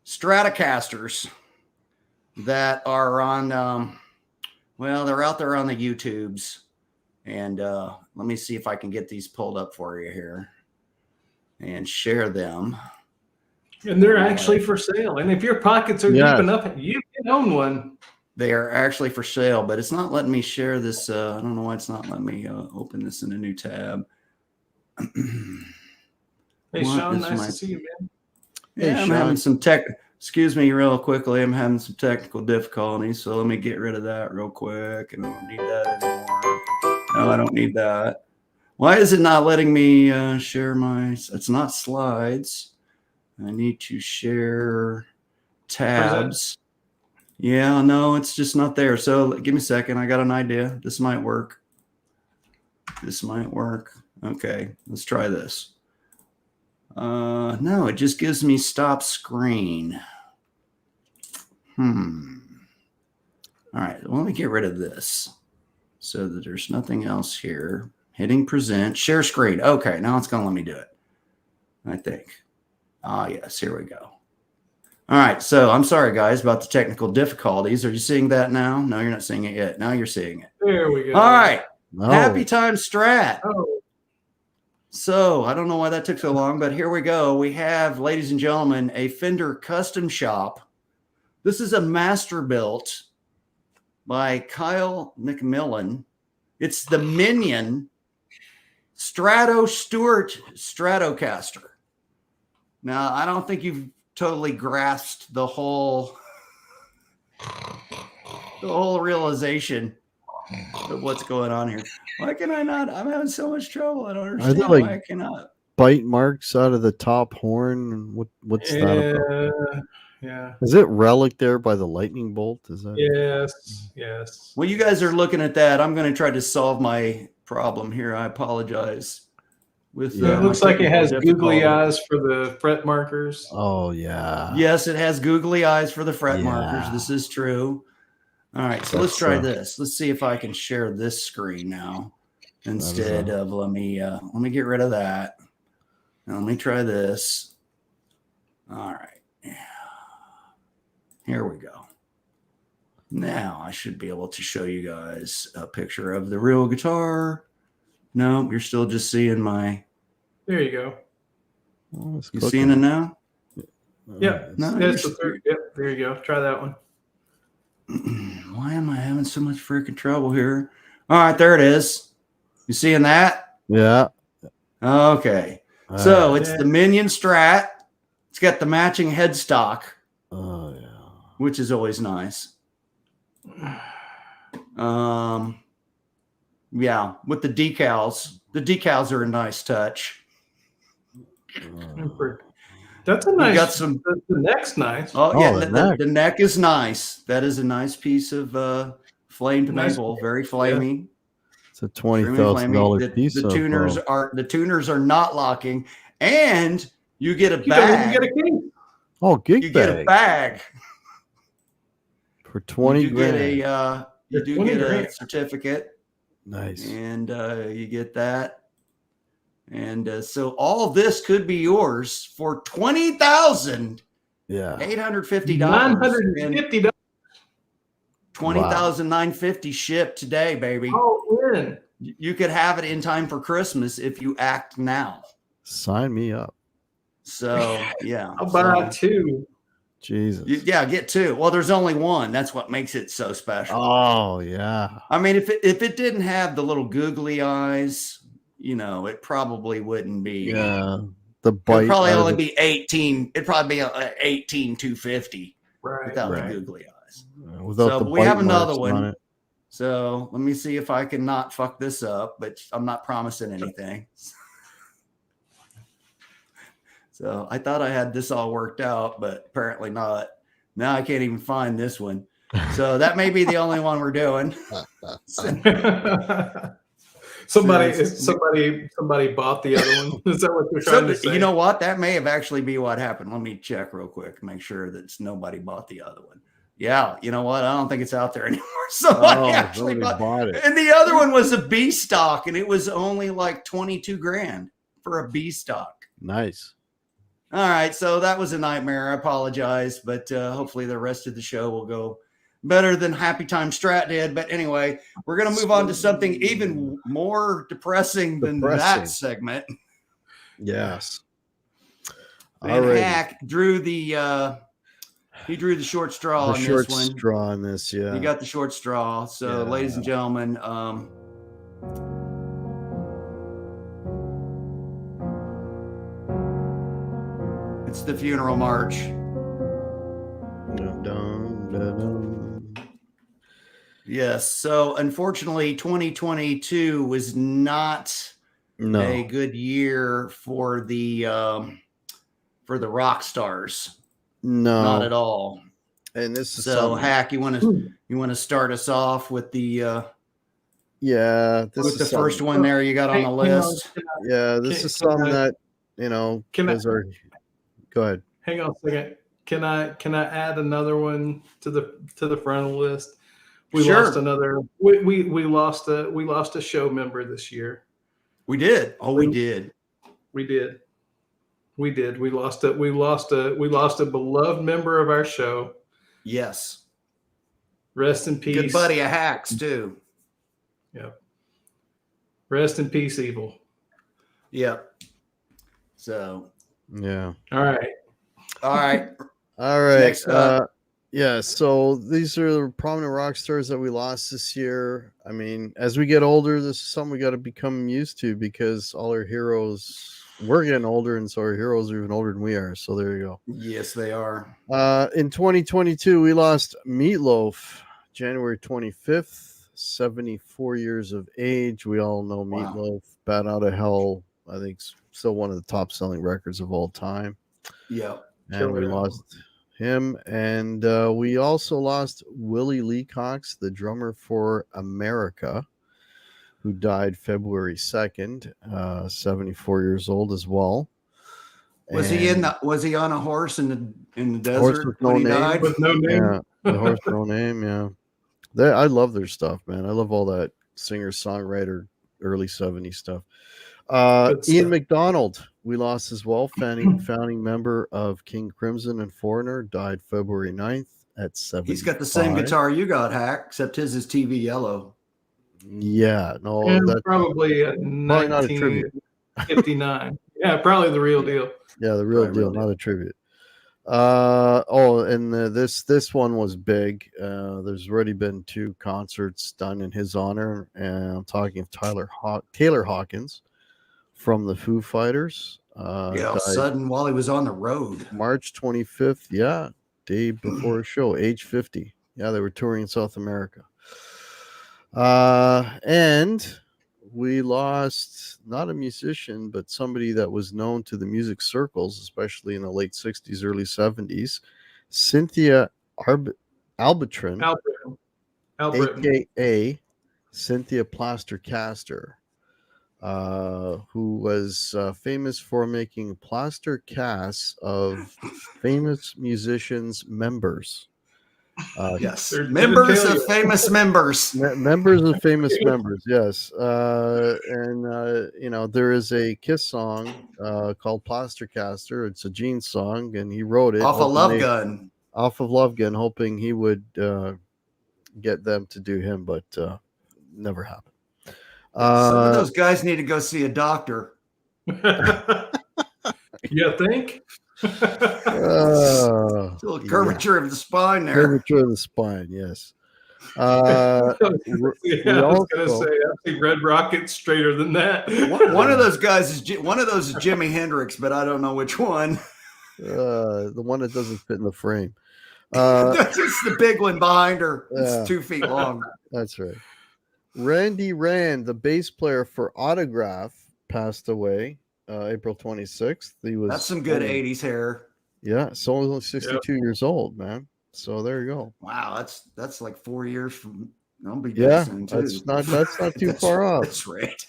A: Stratocasters that are on, they're out there on the YouTubes. And let me see if I can get these pulled up for you here and share them.
C: And they're actually for sale. And if your pockets are deep enough, you can own one.
A: They are actually for sale, but it's not letting me share this. I don't know why it's not letting me open this in a new tab.
C: Hey, Sean, nice to see you, man.
A: Yeah, I'm having some excuse me real quickly. I'm having some technical difficulties, so let me get rid of that real quick. And I don't need that anymore. No, I don't need that. Why is it not letting me share it's not slides. I need to share tabs. Yeah, no, it's just not there. So give me a second. I got an idea. This might work. Okay, let's try this. No, it just gives me stop screen. All right, let me get rid of this so that there's nothing else here. Hitting present, share screen. Okay, now it's going to let me do it, I think. Yes, here we go. All right, so I'm sorry, guys, about the technical difficulties. Are you seeing that now? No, you're not seeing it yet. Now you're seeing it.
C: There we go.
A: All right,
B: No.
A: Happy Time Strat.
C: Oh.
A: So I don't know why that took so long, but here we go. We have, ladies and gentlemen, a Fender custom shop. This is a master built by Kyle McMillan. It's the Minion Strato Stewart Stratocaster. Now, I don't think you've totally grasped the whole realization of what's going on here. Why can I not? I'm having so much trouble. I don't understand why I cannot.
B: Bite marks out of the top horn. What's that about?
C: Yeah.
B: Is it relic there by the lightning bolt? Is that?
C: Yes.
A: Well, you guys are looking at that. I'm going to try to solve my problem here. I apologize. It
C: looks like it has googly eyes for the fret markers.
B: Oh, yeah.
A: Yes, it has googly eyes for the fret markers. This is true. All right, so let's try this. Let's see if I can share this screen now instead of let me get rid of that. Now, let me try this. All right. Here we go. Now I should be able to show you guys a picture of the real guitar. No, you're still just seeing my.
C: There you go.
A: Oh, you seeing it now?
C: Yeah. No, that's the third. Yep. There you go. Try that one.
A: Why am I having so much freaking trouble here? All right, there it is. You seeing that?
B: Yeah.
A: Okay. So it's the Minion Strat. It's got the matching headstock.
B: Oh yeah.
A: Which is always nice. Yeah, with the decals. The decals are a nice touch.
C: That's a nice.
A: Got some.
C: The neck's nice.
A: Oh yeah, the neck is nice. That is a nice piece of flamed maple, very flamey.
B: Yeah. It's a $20,000 piece.
A: The tuners are not locking, and you get a bag.
C: You get a case.
B: Oh, gig
A: you
B: bag.
A: Get a bag
B: for 20 grand.
A: You do get a certificate.
B: Nice.
A: And you get that. And so all of this could be yours for $20,000.
B: Yeah.
A: $850.
C: $950.
A: $20,950 shipped today, baby.
C: Oh, man.
A: You could have it in time for Christmas if you act now.
B: Sign me up.
A: So yeah.
C: I'll buy two.
B: Jesus.
A: Get two. Well, there's only one. That's what makes it so special.
B: Oh yeah.
A: I mean, if it didn't have the little googly eyes, it probably wouldn't be.
B: Yeah. The bite.
A: It'd probably only be 18. It'd probably be 18,250 without the googly eyes.
B: Without the
A: we have another
B: on
A: one.
B: it.
A: So let me see if I can not fuck this up, but I'm not promising anything. So I thought I had this all worked out, but apparently not. Now I can't even find this one. So that may be the only one we're doing.
C: Somebody bought the other one. Is that what you're trying to say?
A: You know what? That may have actually be what happened. Let me check real quick, make sure that nobody bought the other one. Yeah, you know what? I don't think it's out there anymore. Somebody actually bought it. And the other one was a B stock, and it was only like 22 grand for a B stock.
B: Nice.
A: All right, so that was a nightmare. I apologize, but hopefully the rest of the show will go better than Happy Time Strat did. But anyway, we're going to move on to something even more depressing than that segment.
B: Yes.
A: And Hack drew the short straw on this one.
B: Short straw on this, yeah.
A: You got the short straw. So, ladies and gentlemen, it's the Funeral March.
B: Dun, dun, dun, dun.
A: Yes. So unfortunately, 2022 was not a good year for the rock stars.
B: No,
A: not at all.
B: And this is
A: so Hack. You want to start us off with the
B: this
A: is the first one there you got on the list.
B: This is something that go ahead.
C: Hang on a second. Can I add another one to the front of the list? We
A: Sure.
C: lost another. We lost a show member this year.
A: We did. Oh, we did.
C: We did. We lost a beloved member of our show.
A: Yes.
C: Rest in peace.
A: Good buddy of Hacks too.
C: Yeah. Rest in peace, Evil.
A: Yep. So.
B: Yeah.
C: All right.
A: Next up.
B: Yeah, so these are the prominent rock stars that we lost this year. I mean, as we get older, this is something we got to become used to because all our heroes, we're getting older, and so our heroes are even older than we are. So there you go.
A: Yes, they are.
B: In 2022, we lost Meatloaf, January 25th, 74 years of age. We all know Meatloaf, Bat Out of Hell. I think still one of the top selling records of all time.
A: Yeah.
B: And we lost him, and we also lost Willie Leacox, the drummer for America, who died February 2nd, 74 years old as well.
A: Was he on a horse in the desert when he died?
C: With no name.
B: Yeah, the horse with no name. Yeah, I love their stuff, man. I love all that singer songwriter early 70s stuff. Ian McDonald, we lost as well, founding member of King Crimson and Foreigner, died February 9th at 75.
A: He's got the same guitar you got, Hack, except his is TV yellow.
B: Yeah, no,
C: that's probably
B: not a tribute.
C: 59. Yeah, probably the real deal.
B: Yeah, the real deal, not a tribute. And this one was big. There's already been 2 concerts done in his honor, and I'm talking of Taylor Hawkins from the Foo Fighters.
A: Sudden while he was on the road.
B: March 25th, yeah, day before a show, age 50. Yeah, they were touring in South America. And we lost not a musician, but somebody that was known to the music circles, especially in the late 60s, early 70s, Cynthia Albritton, a.k.a. Cynthia Plaster-Caster. Who was famous for making plaster casts of famous musicians' members.
A: Yes, members of famous members.
B: Members of famous members, yes. And there is a Kiss song called Plaster-Caster. It's a Gene song, and he wrote it.
A: Off of Love Gun,
B: hoping he would get them to do him, but never happened.
A: Some of those guys need to go see a doctor.
C: You think?
A: A little curvature of the spine there.
B: Curvature of the spine, yes.
C: I was going to say, I think Red Rocket's straighter than that.
A: One of those guys is Jimi Hendrix, but I don't know which one.
B: The one that doesn't fit in the frame.
A: It's the big one behind her. It's 2 feet long.
B: That's right. Randy Rand, the bass player for Autograph, passed away April 26th.
A: That's some good 80s hair.
B: Yeah, so only 62 years old, man. So there you go.
A: Wow, that's like 4 years from. I'll be
B: soon too. That's not too far off.
A: That's right.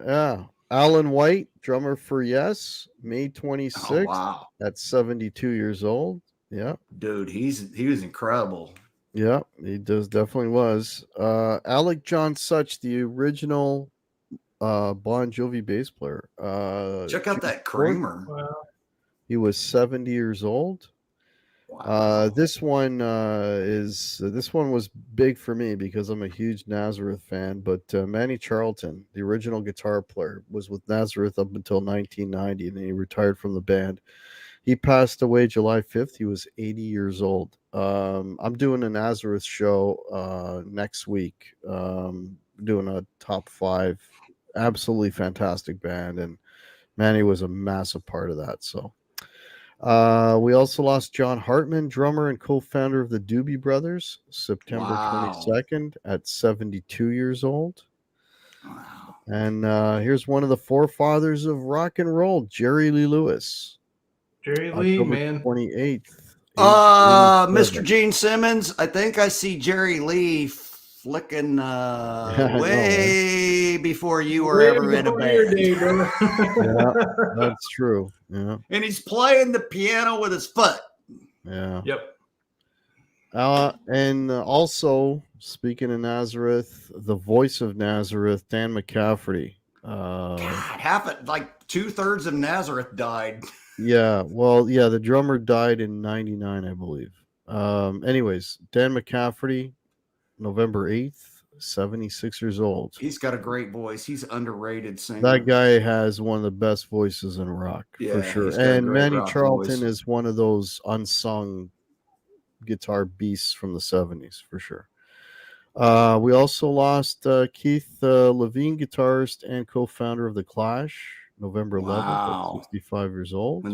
B: Yeah, Alan White, drummer for Yes, May 26th.
A: Oh, wow.
B: At 72 years old. Yeah,
A: dude, he was incredible.
B: Yeah, he definitely was. Alec John Such, the original Bon Jovi bass player.
A: Check out that Kramer.
C: Wow.
B: He was 70 years old.
A: Wow.
B: This one was big for me because I'm a huge Nazareth fan. But Manny Charlton, the original guitar player, was with Nazareth up until 1990, and then he retired from the band. He passed away July 5th. He was 80 years old. I'm doing a Nazareth show next week. Doing a top 5. Absolutely fantastic band. And Manny was a massive part of that. So we also lost John Hartman, drummer and co-founder of the Doobie Brothers, September 22nd at 72 years old.
A: Wow.
B: And here's one of the forefathers of rock and roll, Jerry Lee Lewis.
C: Jerry Lee, man.
B: 28th.
A: Mr. Gene Simmons, I think I see Jerry Lee flicking way before you were ever in a band.
B: Yeah, that's true. Yeah.
A: And he's playing the piano with his foot.
B: Yeah.
C: Yep.
B: And also, speaking of Nazareth, the voice of Nazareth, Dan McCafferty.
A: God, half it, like 2/3 of Nazareth died.
B: Yeah. Well, yeah, the drummer died in 99, I believe. Anyways, Dan McCafferty, November 8th, 76 years old.
A: He's got a great voice. He's underrated singer.
B: That guy has one of the best voices in rock, for sure. And Manny Charlton is one of those unsung guitar beasts from the 70s, for sure. We also lost Keith Levine, guitarist and co-founder of The Clash, November 11th, 65 years old.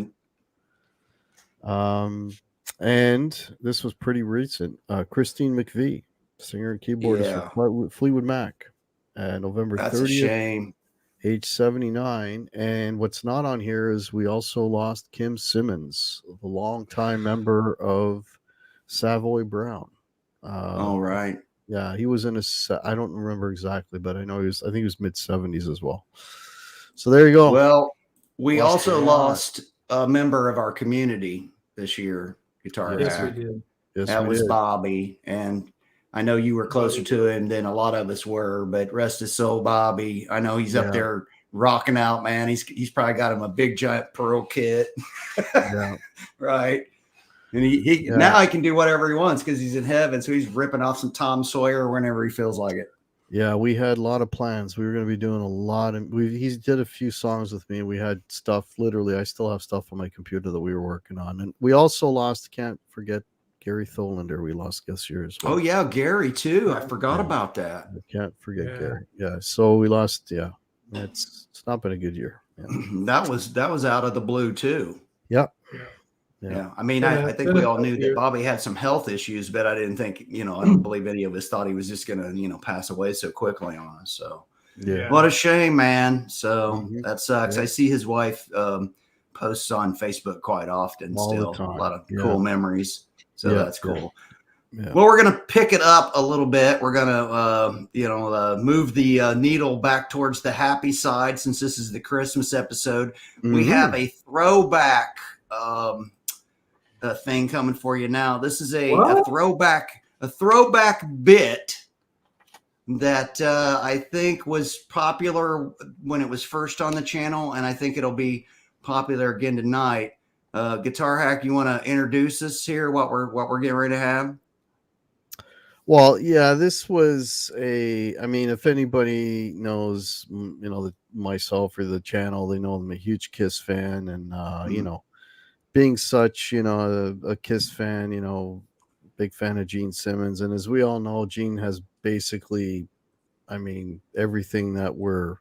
B: And this was pretty recent. Christine McVie, singer and keyboardist for Fleetwood Mac, November 30th. That's a shame. Age 79. And what's not on here is we also lost Kim Simmons, the longtime member of Savoy Brown.
A: All right.
B: Yeah, he was in I don't remember exactly, but I think he was mid-70s as well. So there you go.
A: Well, we also lost a member of our community this year, guitar.
C: Yes, we did.
A: Yes, that was Bobby. And I know you were closer to him than a lot of us were, but rest his soul, Bobby. I know he's up there rocking out, man. He's probably got him a big giant pearl kit.
B: Yeah.
A: Right. And he now he can do whatever he wants because he's in heaven. So he's ripping off some Tom Sawyer whenever he feels like it.
B: Yeah, we had a lot of plans. We were going to be doing a lot. And he did a few songs with me. We had stuff, literally. I still have stuff on my computer that we were working on. And we also lost, can't forget, Gary Tholander. We lost this year as well.
A: Oh, yeah, Gary, too. I forgot about that.
B: I can't forget Gary. Yeah, so we lost, It's not been a good year. Yeah.
A: That was out of the blue, too.
B: Yep.
A: Yeah. I mean, I think we all knew that Bobby had some health issues, but I didn't think, I don't believe any of us thought he was just going to, pass away so quickly on us. So, what a shame, man. So that sucks. I see his wife posts on Facebook quite often still. A lot of cool memories. So that's cool. Yeah. Well, we're going to pick it up a little bit. We're going to, move the needle back towards the happy side since this is the Christmas episode. We have a throwback thing coming for you now. This is a throwback bit that I think was popular when it was first on the channel, and I think it'll be popular again tonight. Guitar Hack, you want to introduce us here? What we're getting ready to have?
B: Well, yeah, this was if anybody knows, myself or the channel, they know I'm a huge Kiss fan, and being such, a Kiss fan, big fan of Gene Simmons. And as we all know, Gene has basically, everything that we're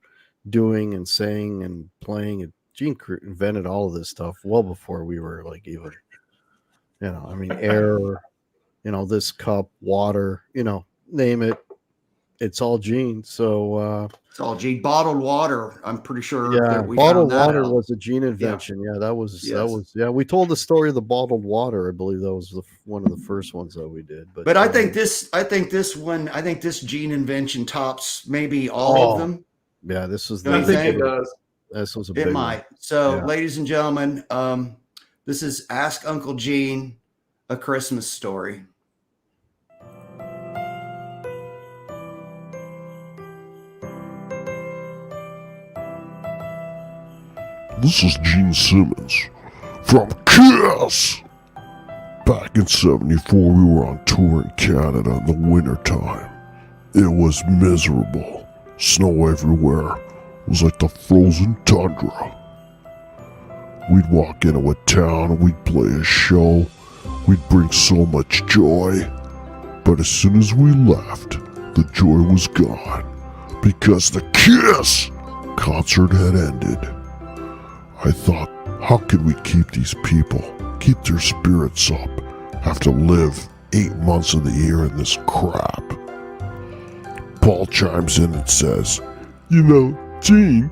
B: doing and saying and playing. Gene invented all of this stuff well before we were like even, air, this cup, water, name it. It's all Gene. So
A: it's all Gene. Bottled water, I'm pretty sure.
B: Yeah, bottled water was a Gene invention. Yeah, that was. We told the story of the bottled water. I believe that was one of the first ones that we did.
A: But I think this Gene invention tops maybe all of them.
B: Yeah, this was.
C: I think it does.
B: This was a
A: big. It might.
B: One.
A: So, ladies and gentlemen, this is Ask Uncle Gene a Christmas Story.
D: This is Gene Simmons from Kiss. Back in '74, we were on tour in Canada in the wintertime. It was miserable. Snow everywhere. It was like the frozen tundra. We'd walk into a town and we'd play a show. We'd bring so much joy. But as soon as we left, the joy was gone because the Kiss concert had ended. I thought, how can we keep these people, keep their spirits up, have to live 8 months of the year in this crap? Paul chimes in and says, Gene,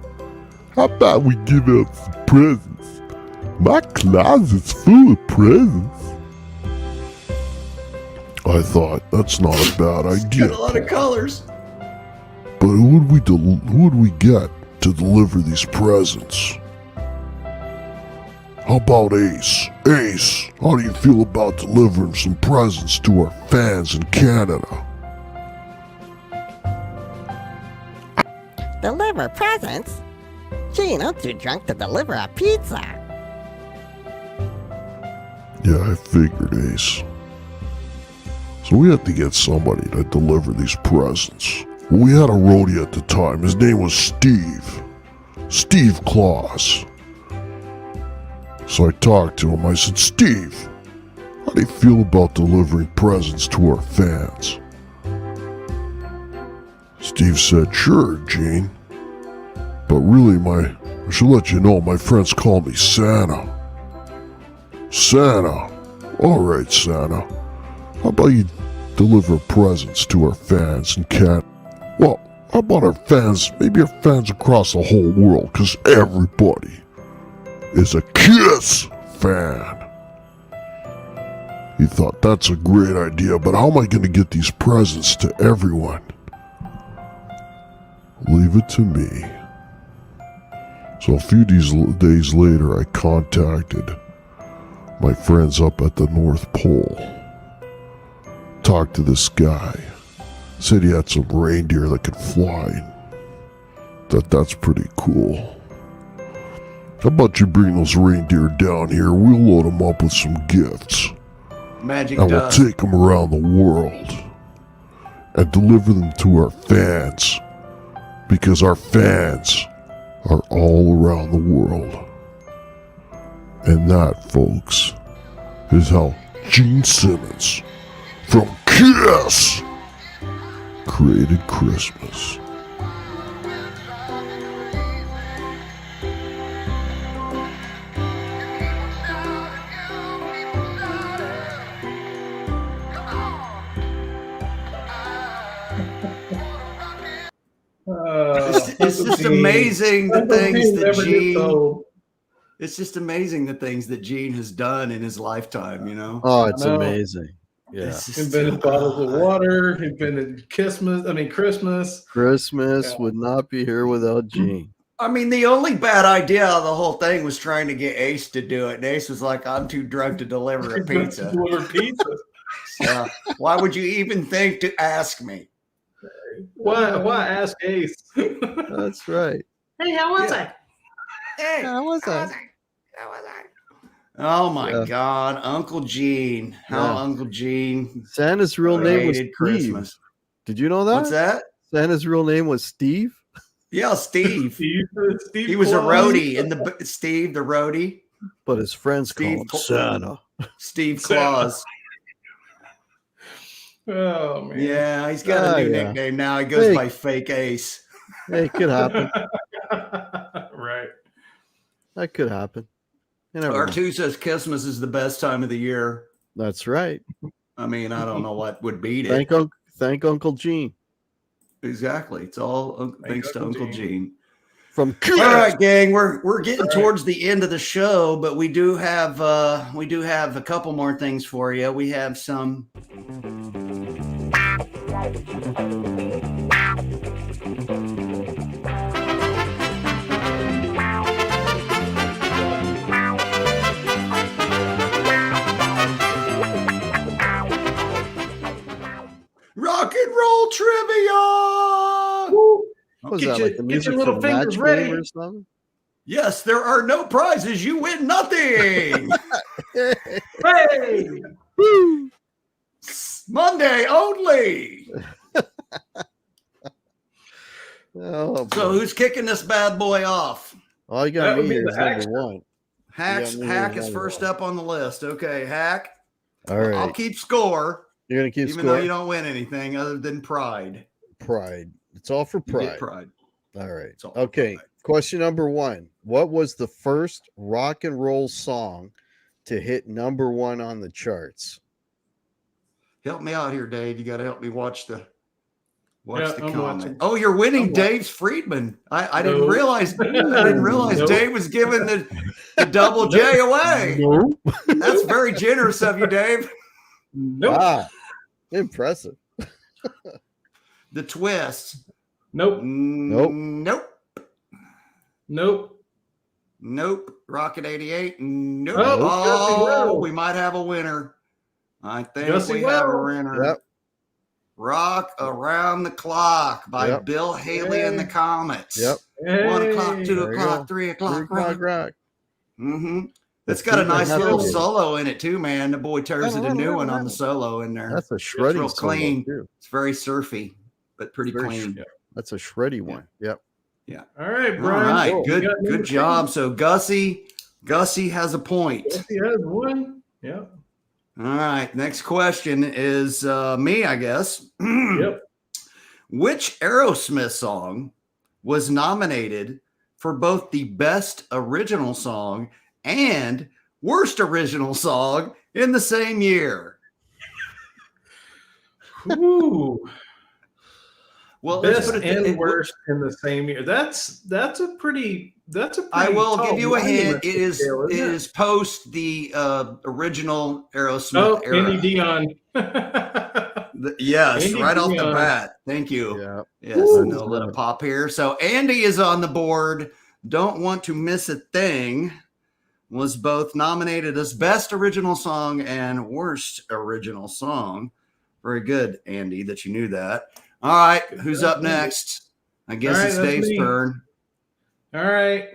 D: how about we give out some presents? My closet's full of presents. I thought, that's not a bad idea.
A: Got a lot of colors.
D: But who would we get to deliver these presents? How about Ace? Ace, how do you feel about delivering some presents to our fans in Canada?
E: Deliver presents? Gene, I'm too drunk to deliver a pizza.
D: Yeah, I figured, Ace. So we had to get somebody to deliver these presents. Well, we had a roadie at the time. His name was Steve. Steve Claus. So I talked to him. I said, Steve, how do you feel about delivering presents to our fans? Steve said, sure, Gene. But really, I should let you know, my friends call me Santa. Santa. All right, Santa. How about you deliver presents to our fans in Canada? Well, how about our fans, maybe our fans across the whole world, because everybody is a Kiss fan. He thought, that's a great idea, but how am I going to get these presents to everyone? Leave it to me. So a few days later, I contacted my friends up at the North Pole. Talked to this guy. Said he had some reindeer that could fly. That's pretty cool. How about you bring those reindeer down here? We'll load them up with some gifts.
A: Magic
D: and
A: dust.
D: we'll take them around the world and deliver them to our fans. Because our fans are all around the world. And that, folks, is how Gene Simmons from Kiss created Christmas.
A: It's just amazing the things that Gene. It's just amazing the things that Gene has done in his lifetime. You know.
B: Oh, it's amazing. Yeah.
C: He's been in bottles of water. He's been in Christmas.
B: Christmas would not be here without Gene.
A: I mean, the only bad idea of the whole thing was trying to get Ace to do it. And Ace was like, I'm too drunk to deliver a pizza. So, why would you even think to ask me?
C: Why ask Ace?
B: That's right.
F: Hey, how was I?
A: Hey,
E: How was I?
A: Oh my God, Uncle Gene! How Uncle Gene?
B: Santa's real name was Steve.
A: Christmas.
B: Did you know that?
A: What's that?
B: Santa's real name was Steve.
A: Yeah, Steve.
C: Steve
A: he was
C: Claus.
A: a roadie in the Steve, the roadie.
B: But his friends call him Santa.
A: Steve Claus.
C: Oh man.
A: Yeah, he's got a new nickname now. He goes by Fake Ace.
B: Hey, it could happen.
C: Right.
B: That could happen.
A: R2 says Christmas is the best time of the year.
B: That's right.
A: I mean, I don't know what would beat it.
B: Thank Uncle Gene.
A: Exactly. It's all thanks to Uncle Gene.
B: From
A: all right, gang, we're getting towards the end of the show, but we do have a couple more things for you. We have some rock and roll trivia.
B: What was that, like the music
C: little
B: from
C: fingers
B: Match
C: ready.
B: Game or something?
A: Yes, there are no prizes. You win nothing.
C: Hey!
A: Monday only.
B: Oh,
A: so who's kicking this bad boy off?
B: All you got me here is number one.
A: Hack is first up on the list. Okay, Hack.
B: All right.
A: I'll keep score.
B: You're going to keep
A: even
B: score?
A: Though you don't win anything other than pride.
B: Pride. It's all for pride.
A: You get pride.
B: All right.
A: All
B: okay.
A: pride.
B: Question number one. What was the first rock and roll song to hit number one on the charts?
A: Help me out here, Dave. You got to help me watch the comment.
C: Watching.
A: Oh, you're winning Dave's Friedman. I didn't realize. I didn't realize Dave was giving the double J away.
B: No.
A: That's very generous of you, Dave.
C: Nope.
B: Ah, impressive.
A: The twist.
C: Nope.
A: Nope.
C: Nope.
A: Nope. Rocket 88. Nope.
C: Oh,
A: we might have a winner. I think
C: Gussie
A: we have a
C: Wells.
A: winner.
B: Yep.
A: Rock Around the Clock by Bill Haley and the Comets.
B: Yep.
A: 1 o'clock, 2
B: There you
A: o'clock,
B: go.
A: 3 o'clock.
B: 3 o'clock rock.
A: Mm-hmm. It's got a nice little solo in it too, man. The boy tears it a new one on the solo in there.
B: That's a shreddy
A: real clean.
B: Too.
A: It's very surfy, but pretty
B: Very
A: clean.
B: That's a shreddy one. Yep.
A: Yeah.
C: All right,
A: All
C: Brian.
A: right.
C: Cool.
A: Good job. So Gussie has a point.
C: Gussie has one. Yeah.
A: All right. Next question is me, I guess.
C: Yep.
A: Which Aerosmith song was nominated for both the best original song and worst original song in the same year?
C: Ooh.
A: Well,
C: best and worst in the same year. That's a pretty.
A: I will
C: tall
A: give you a hint.
C: monument
A: It
C: scale,
A: is post the original Aerosmith era.
C: Andy Dion.
A: Yes,
C: Andy
A: right off
C: Dion.
A: the bat. Thank you.
B: Yeah.
A: Yes, a little pop here. So Andy is on the board. Don't Want to Miss a Thing was both nominated as best original song and worst original song. Very good, Andy, that you knew that. All right, who's up next? I guess it's Dave's turn.
C: All right.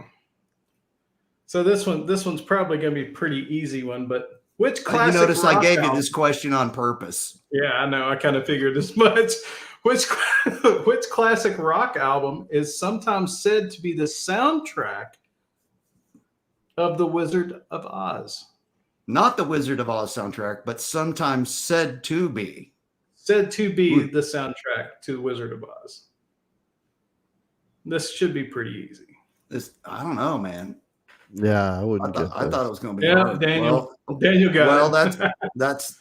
C: So this one's probably going to be a pretty easy one, but which classic
A: You notice I gave
C: album,
A: you this question on purpose.
C: Yeah, I know. I kind of figured as much. Which classic rock album is sometimes said to be the soundtrack of The Wizard of Oz?
A: Not the Wizard of Oz soundtrack, but sometimes said to be.
C: Said to be the soundtrack to The Wizard of Oz. This should be pretty easy.
A: I don't know, man.
B: Yeah, I wouldn't get that.
A: I thought it was going to be
C: Yeah,
A: hard.
C: Daniel. Daniel got it.
A: that's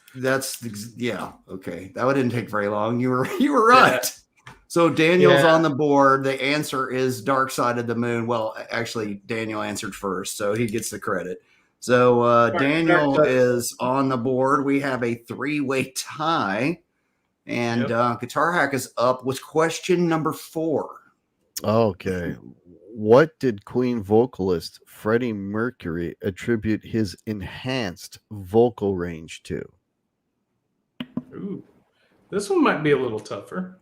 A: okay. That didn't take very long. You were right. Yeah. So Daniel's on the board. The answer is Dark Side of the Moon. Well, actually, Daniel answered first, so he gets the credit. So Daniel is on the board. We have a 3-way tie, and Guitar Hack is up with question number 4.
B: Okay. What did Queen vocalist Freddie Mercury attribute his enhanced vocal range to?
C: Ooh, this one might be a little tougher.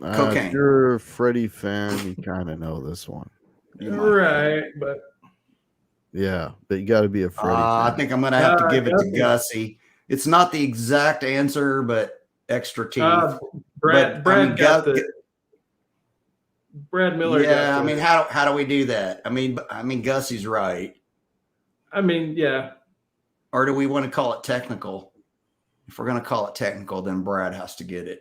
A: Cocaine.
B: If you're a Freddie fan, you kind of know this one.
C: Right, but
B: yeah, but you got to be a Freddie fan.
A: I think I'm going to have to give it to Gussie. It's not the exact answer, but extra teeth.
C: Brad got the. Brad Miller.
A: Yeah, I mean, how do we do that? I mean, Gussie's right.
C: I mean, yeah.
A: Or do we want to call it technical? If we're going to call it technical, then Brad has to get it.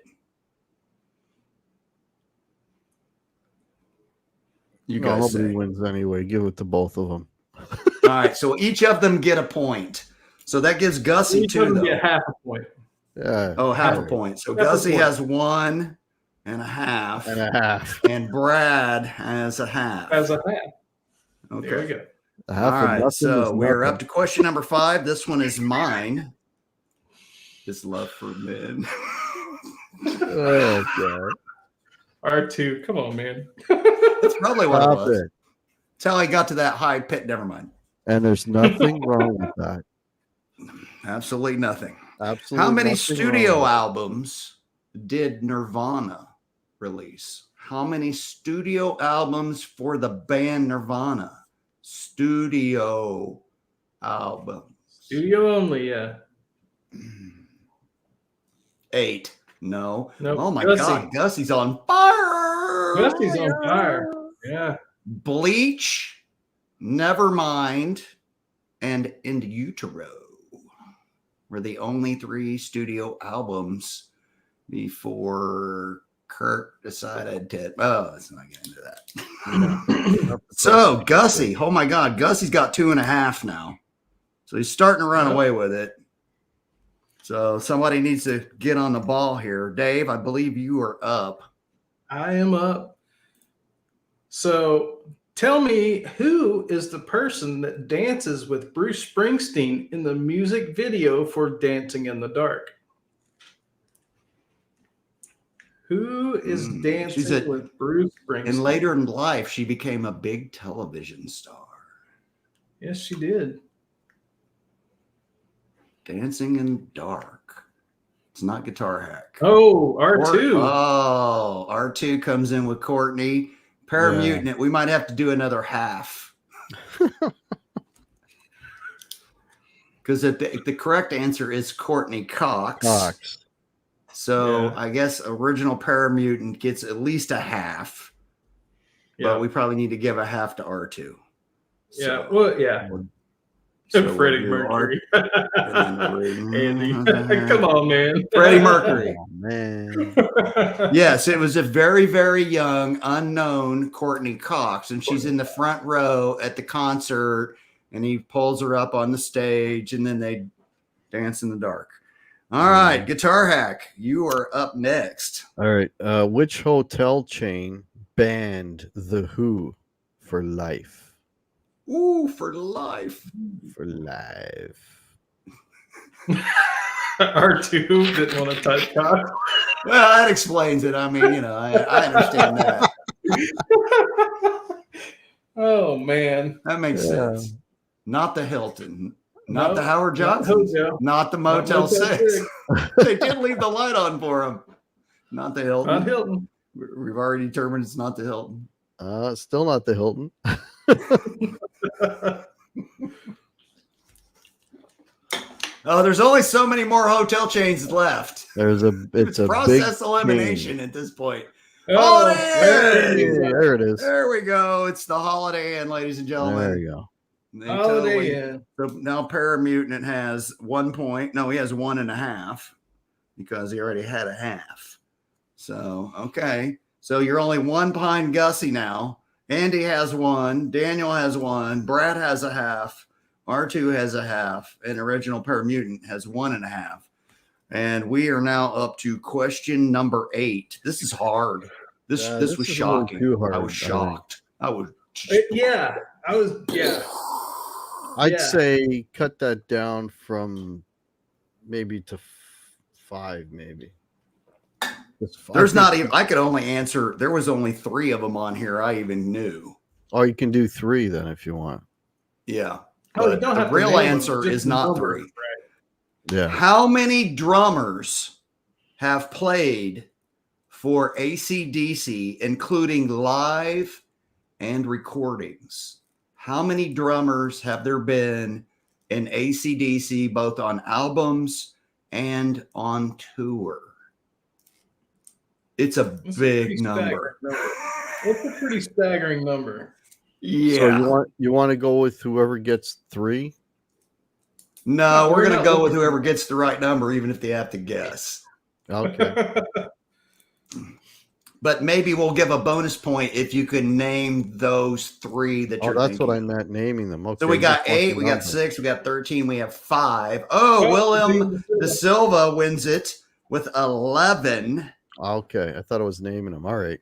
A: You guys
B: nobody wins anyway. Give it to both of them.
A: All right, so each of them get a point. So that gives Gussie 2, though.
C: Get half a point.
B: Yeah.
A: Oh, half a point. So Gussie has 1.5. And Brad has a half.
C: Okay.
A: There we go.
B: All
A: right. So we're up to question number 5. This one is mine. His love for men.
B: Oh, God.
C: R2. Come on, man.
A: That's probably what it was. That's how I got to that high pit. Never mind.
B: And there's nothing wrong with that.
A: Absolutely nothing.
B: Absolutely.
A: How many studio albums did Nirvana release? How many studio albums for the band Nirvana? Studio albums.
C: Studio only, yeah.
A: 8. No.
C: Nope.
A: Oh my
C: Gussie.
A: God. Gussie's on fire.
C: Gussie's on fire. Yeah.
A: Bleach, Nevermind, and In Utero were the only 3 studio albums before Kurt decided to. Oh, let's not get into that. So Gussie, oh my God, Gussie's got 2.5 now. So he's starting to run away with it. So somebody needs to get on the ball here. Dave, I believe you are up.
C: I am up. So tell me, who is the person that dances with Bruce Springsteen in the music video for Dancing in the Dark? Who is dancing with Bruce Springsteen?
A: And later in life, she became a big television star.
C: Yes, she did.
A: Dancing in the Dark. It's not Guitar Hack.
C: Oh, R2.
A: R2 comes in with Courtney. Paramutant. Yeah. We might have to do another half. Because the correct answer is Courtney Cox. So I guess original Paramutant gets at least a half. Yeah. But we probably need to give a half to R2.
C: Yeah. So Freddie Mercury. Andy. Come on, man.
A: Freddie Mercury.
B: Oh, man.
A: Yes, it was a very, very young, unknown Courtney Cox. And she's in the front row at the concert. And he pulls her up on the stage. And then they dance in the dark. All right, Guitar Hack, you are up next.
B: All right. Which hotel chain banned The Who for life?
A: Ooh, for life.
B: For life.
C: R2 didn't want to touch cock.
A: Well, that explains it. I mean, I understand that.
C: Oh, man.
A: That makes sense. Not the Hilton. Not the Howard Johnson. Not the Motel 6. They did leave the light on for him. Not the Hilton.
C: Not Hilton.
A: We've already determined it's not the Hilton.
B: Still not the Hilton.
A: There's only so many more hotel chains left.
B: It's a
A: process
B: big
A: elimination at this point.
C: Oh,
B: there it is.
A: There we go. It's the Holiday Inn, ladies and gentlemen.
B: There you go.
A: So now Paramutant has 1 point. No, he has 1.5 because he already had a half. So, okay. So you're only one behind Gussie now. Andy has 1. Daniel has 1. Brad has a half. R2 has a half. And original Paramutant has 1.5. And we are now up to question number 8. This is hard. This was shocking. I was shocked.
B: I'd say cut that down from maybe to 5, maybe.
A: There's not even, I could only answer, there was only 3 of them on here I even knew.
B: Oh, you can do 3 then if you want.
A: Yeah. But the real answer is not 3. Right.
B: Yeah.
A: How many drummers have played for AC/DC, including live and recordings? How many drummers have there been in AC/DC, both on albums and on tour? It's a big number.
C: It's a pretty staggering number.
A: Yeah.
B: So you want to go with whoever gets 3?
A: No, we're going to go with whoever gets the right number, even if they have to guess.
B: Okay.
A: But maybe we'll give a bonus point if you can name those 3 that you're
B: that's what I meant, naming them. Okay,
A: so we got 8, we got 6, we got 13, we have 5. Oh, William De Silva wins it with 11.
B: Okay, I thought I was naming them. All right.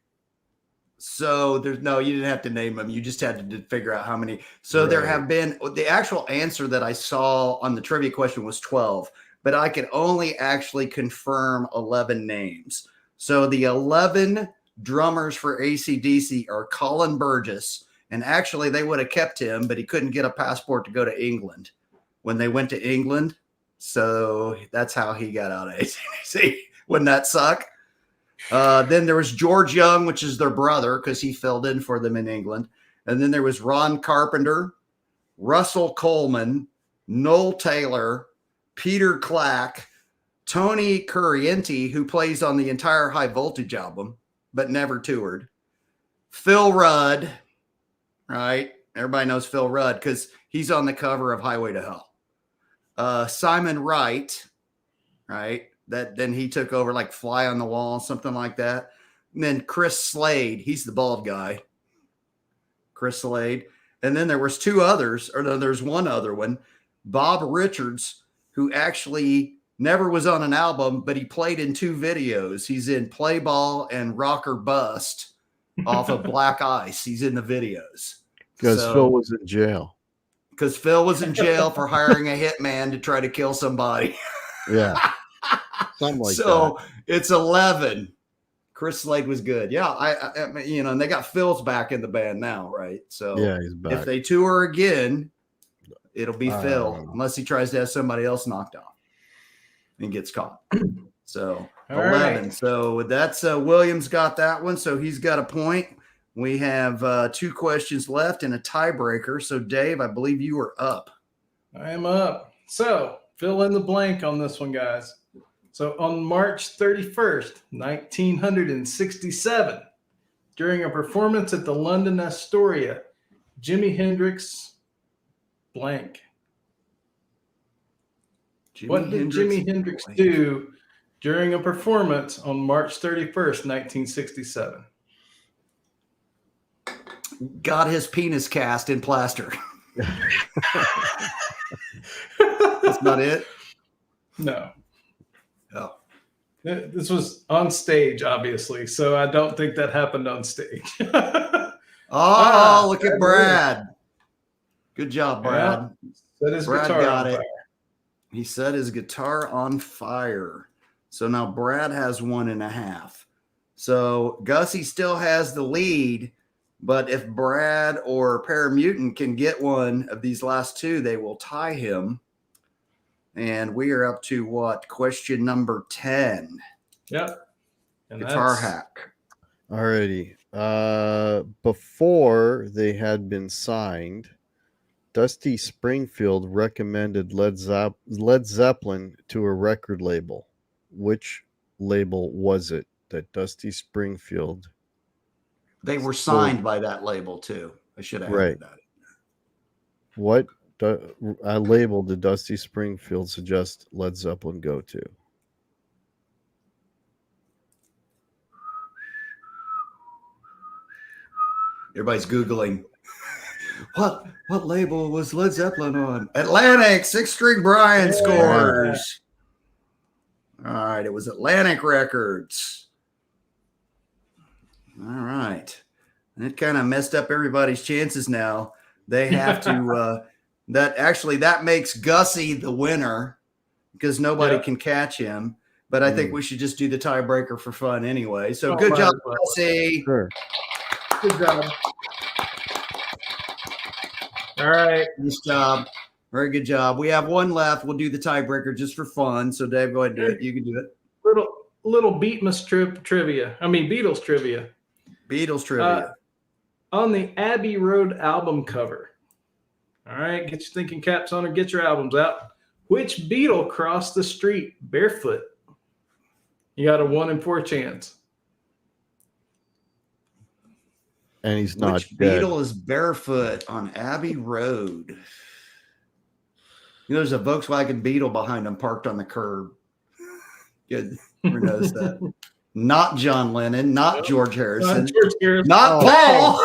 A: So you didn't have to name them. You just had to figure out how many. So there have been, the actual answer that I saw on the trivia question was 12, but I could only actually confirm 11 names. So the 11 drummers for AC/DC are Colin Burgess, and actually they would have kept him, but he couldn't get a passport to go to England when they went to England. So that's how he got out of AC/DC. Wouldn't that suck? Then there was George Young, which is their brother because he filled in for them in England. And then there was Ron Carpenter, Russell Coleman, Noel Taylor, Peter Clack, Tony Currienti, who plays on the entire High Voltage album, but never toured. Phil Rudd, right? Everybody knows Phil Rudd because he's on the cover of Highway to Hell. Simon Wright, right? Then he took over like Fly on the Wall, something like that. And then Chris Slade, he's the bald guy. Chris Slade. And then there was 2 others, or no, there's one other one. Bob Richards, who actually never was on an album, but he played in 2 videos. He's in Play Ball and Rock or Bust off of Black Ice. He's in the videos.
B: Because Phil was in jail.
A: Because Phil was in jail for hiring a hitman to try to kill somebody.
B: Yeah. Something like
A: so that. It's 11. Chris Slade was good. Yeah, I mean, and they got Phil's back in the band now, right? So
B: yeah, he's back.
A: If they tour again, it'll be Phil, unless he tries to have somebody else knocked off and gets caught. So 11. Right. So that's Williams got that one. So he's got a point. We have 2 questions left and a tiebreaker. So Dave, I believe you are up.
C: I am up. So fill in the blank on this one, guys. So on March 31st, 1967, during a performance at the London Astoria, Jimi Hendrix blank. What did Jimi Hendrix do during a performance on March 31st, 1967?
A: Got his penis cast in plaster. That's not it?
C: No.
A: Oh.
C: This was on stage, obviously, so I don't think that happened on stage.
A: Look at Brad. Good job, Brad.
C: Set his guitar
A: got
C: on
A: it.
C: fire.
A: He set his guitar on fire. So now Brad has 1.5. So Gussie still has the lead, but if Brad or Paramutant can get one of these last 2, they will tie him. And we are up to what? Question number 10.
C: Yep.
A: And guitar hack.
B: Alrighty. Before they had been signed, Dusty Springfield recommended Led Zeppelin to a record label. Which label was it that Dusty Springfield?
A: They were signed by that label too. I should have added that.
B: What label did Dusty Springfield suggest Led Zeppelin go to?
A: Everybody's Googling. What label was Led Zeppelin on? Atlantic. 6-String Brian scores. All right. It was Atlantic Records. All right. It kind of messed up everybody's chances now. They have to that makes Gussie the winner because nobody can catch him. But I think we should just do the tiebreaker for fun anyway. So good job, Gussie.
B: Sure.
C: Good job. All right.
A: Nice job. Very good job. We have one left. We'll do the tiebreaker just for fun. So Dave, go ahead and do it. You can do it.
C: Little Beatles trivia. Beatles trivia.
A: Beatles trivia.
C: On the Abbey Road album cover. All right, get your thinking caps on or get your albums out. Which Beatle crossed the street barefoot? You got a 1 in 4 chance.
B: And he's not
A: Which
B: dead.
A: Beatle is barefoot on Abbey Road? There's a Volkswagen Beetle behind him parked on the curb. Good. Who knows that? Not John Lennon, not George Harrison, not Paul.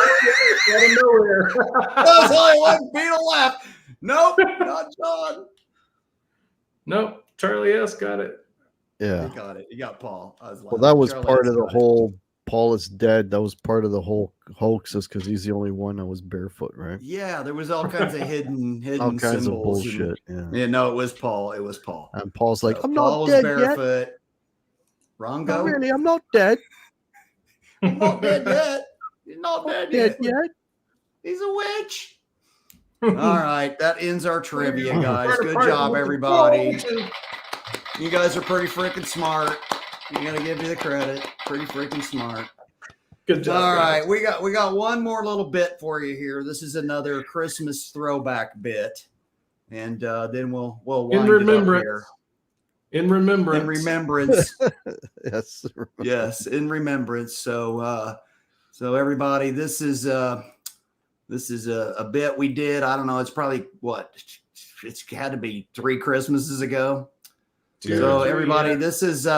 C: Out of nowhere.
A: There's only one Beatle left. Nope, not John.
C: Nope, Charlie S. got it.
B: Yeah.
A: You got it. You got Paul.
B: Well, that was part of the whole Paul is dead. That was part of the whole hoax, is because he's the only one that was barefoot, right?
A: Yeah, there was all kinds of hidden
B: all kinds of
A: symbols.
B: bullshit.
A: Yeah, no, it was Paul. It was Paul.
B: And Paul's like, I'm
A: Paul
B: not dead
A: barefoot.
B: yet.
A: Rongo?
B: Not really, I'm not dead.
A: I'm not dead yet. He's not dead yet. He's a witch. All right, that ends our trivia, guys. Good job, everybody. You guys are pretty freaking smart. I'm gonna give you the credit. Pretty freaking smart.
C: Good job.
A: All right, we got one more little bit for you here. This is another Christmas throwback bit, and then we'll wind it up here.
C: In remembrance.
A: In remembrance.
B: Yes.
A: Yes, in remembrance. So everybody, this is a bit we did. I don't know. It's probably it's had to be 3 Christmases ago. So everybody, this is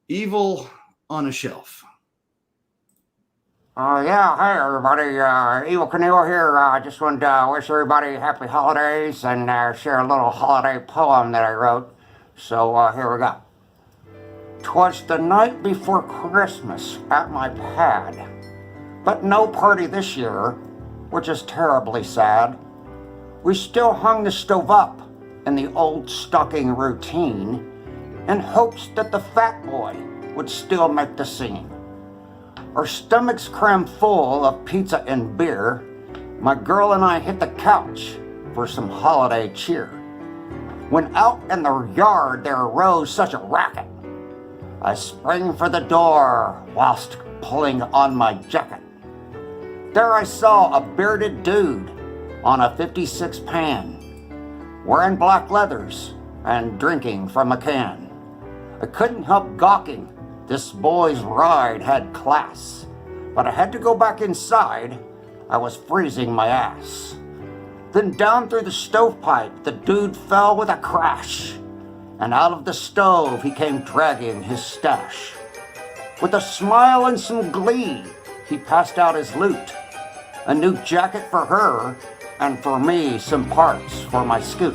A: Evil on a Shelf.
F: Yeah, hey everybody, Evil Knievel here. I just wanted to wish everybody happy holidays and share a little holiday poem that I wrote. So here we go. 'Twas the night before Christmas at my pad, but no party this year, which is terribly sad. We still hung the stove up in the old stocking routine in hopes that the fat boy would still make the scene. our stomachs crammed full of pizza and beer, my girl and I hit the couch for some holiday cheer. When out in the yard there arose such a racket, I sprang for the door whilst pulling on my jacket. There I saw a bearded dude on a 56 pan, wearing black leathers and drinking from a can. I couldn't help gawking. This boy's ride had class, but I had to go back inside. I was freezing my ass. Then down through the stovepipe, the dude fell with a crash, and out of the stove he came dragging his stash. With a smile and some glee, he passed out his loot. A new jacket for her, and for me some parts for my scoot.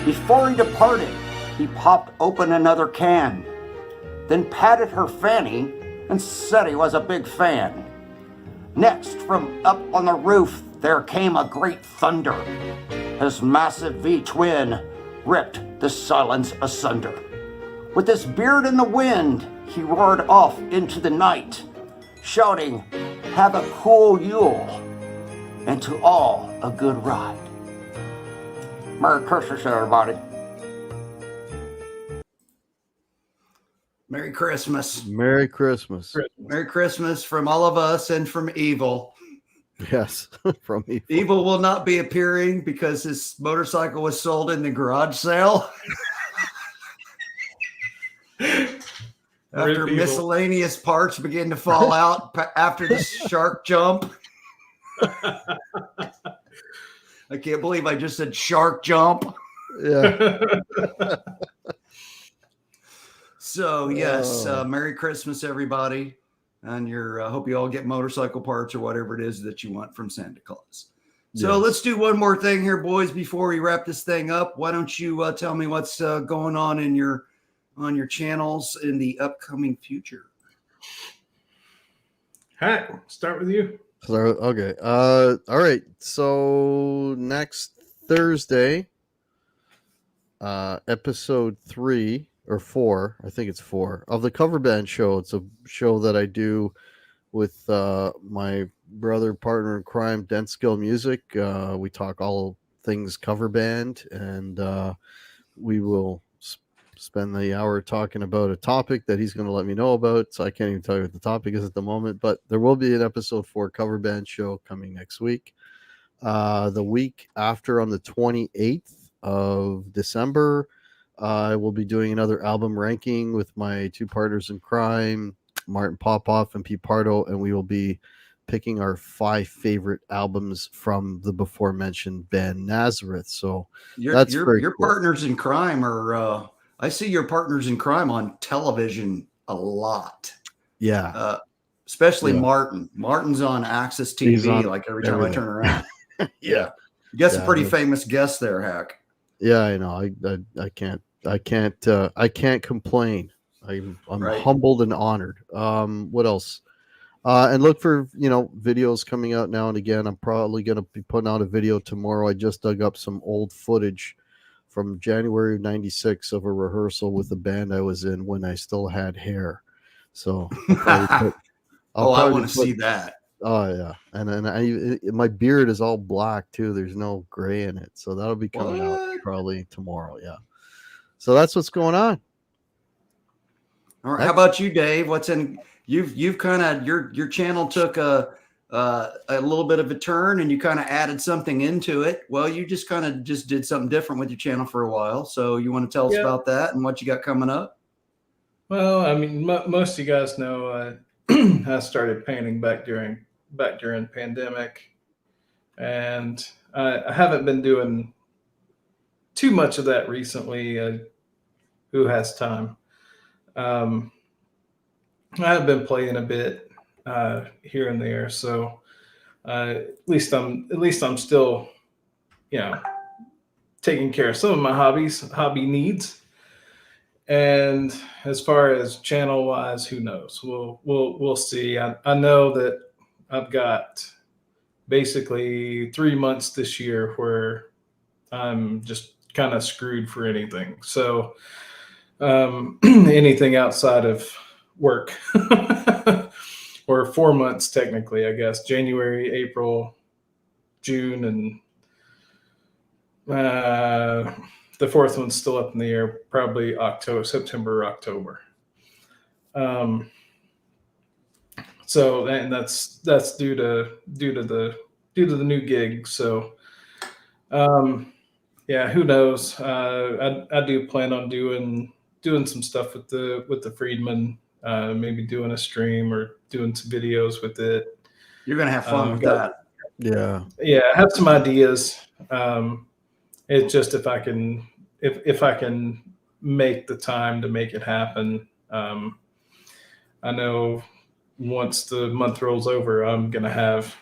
F: Before he departed, he popped open another can, then patted her fanny and said he was a big fan. Next, from up on the roof, there came a great thunder. His massive V-twin ripped the silence asunder. With his beard in the wind, he roared off into the night, shouting, "Have a cool Yule, and to all a good ride." Merry Christmas, everybody.
A: Merry Christmas.
B: Merry Christmas.
A: Merry Christmas from all of us and from Evil.
B: Yes, from Evil.
A: Evil will not be appearing because his motorcycle was sold in the garage sale. After miscellaneous parts begin to fall out after the shark jump. I can't believe I just said shark jump.
B: Yeah.
A: So yes, Merry Christmas, everybody, and hope you all get motorcycle parts or whatever it is that you want from Santa Claus. So let's do one more thing here, boys, before we wrap this thing up. Why don't you tell me what's going on in your channels in the upcoming future?
C: Hack, start with you.
B: Okay. All right. So next Thursday, episode 3 or 4, I think it's 4 of the Cover Band Show. It's a show that I do with my brother, partner in crime, Dent Skill Music. We talk all things cover band, and we will spend the hour talking about a topic that he's going to let me know about. So I can't even tell you what the topic is at the moment, but there will be an episode 4 Cover Band Show coming next week. The week after, on the 28th of December, I will be doing another album ranking with my two partners in crime, Martin Popoff and Pete Pardo, and we will be picking our 5 favorite albums from the before mentioned band Nazareth. So
A: your
B: cool.
A: partners in crime are I see your partners in crime on television a lot.
B: Yeah.
A: Especially Martin. Martin's on Access TV like every time I turn around. Yeah. You got some pretty famous guests there, Hack.
B: Yeah, I know. I can't complain. I'm humbled and honored. What else? And look for, videos coming out now and again. I'm probably going to be putting out a video tomorrow. I just dug up some old footage from January of '96 of a rehearsal with the band I was in when I still had hair. So
A: I want to see that.
B: Oh yeah, and then my beard is all black too. There's no gray in it, so that'll be coming out probably tomorrow. Yeah. So that's what's going on.
A: All right. How about you, Dave? What's in? You've kind of your channel took a little bit of a turn, and you kind of added something into it. Well, you just did something different with your channel for a while. So you want to tell us about that and what you got coming up?
C: Well, I mean, most of you guys know I started painting back during pandemic, and I haven't been doing too much of that recently. Who has time? I have been playing a bit here and there, so at least I'm still, taking care of some of my hobby needs. And as far as channel wise, who knows? We'll see. I know that I've got basically 3 months this year where I'm just kind of screwed for anything. So anything outside of work. or 4 months technically, I guess. January, April, June, and the fourth one's still up in the air. Probably September, October. So, and that's due to the new gig. So, yeah, who knows? I do plan on doing some stuff with the Friedman. Maybe doing a stream or doing some videos with it.
A: You're gonna have fun with that.
B: Yeah.
C: I have some ideas. It's just if I can make the time to make it happen. I know once the month rolls over, I'm gonna have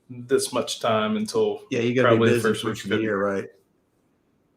C: this much time until
A: you gotta be busy for the year, right?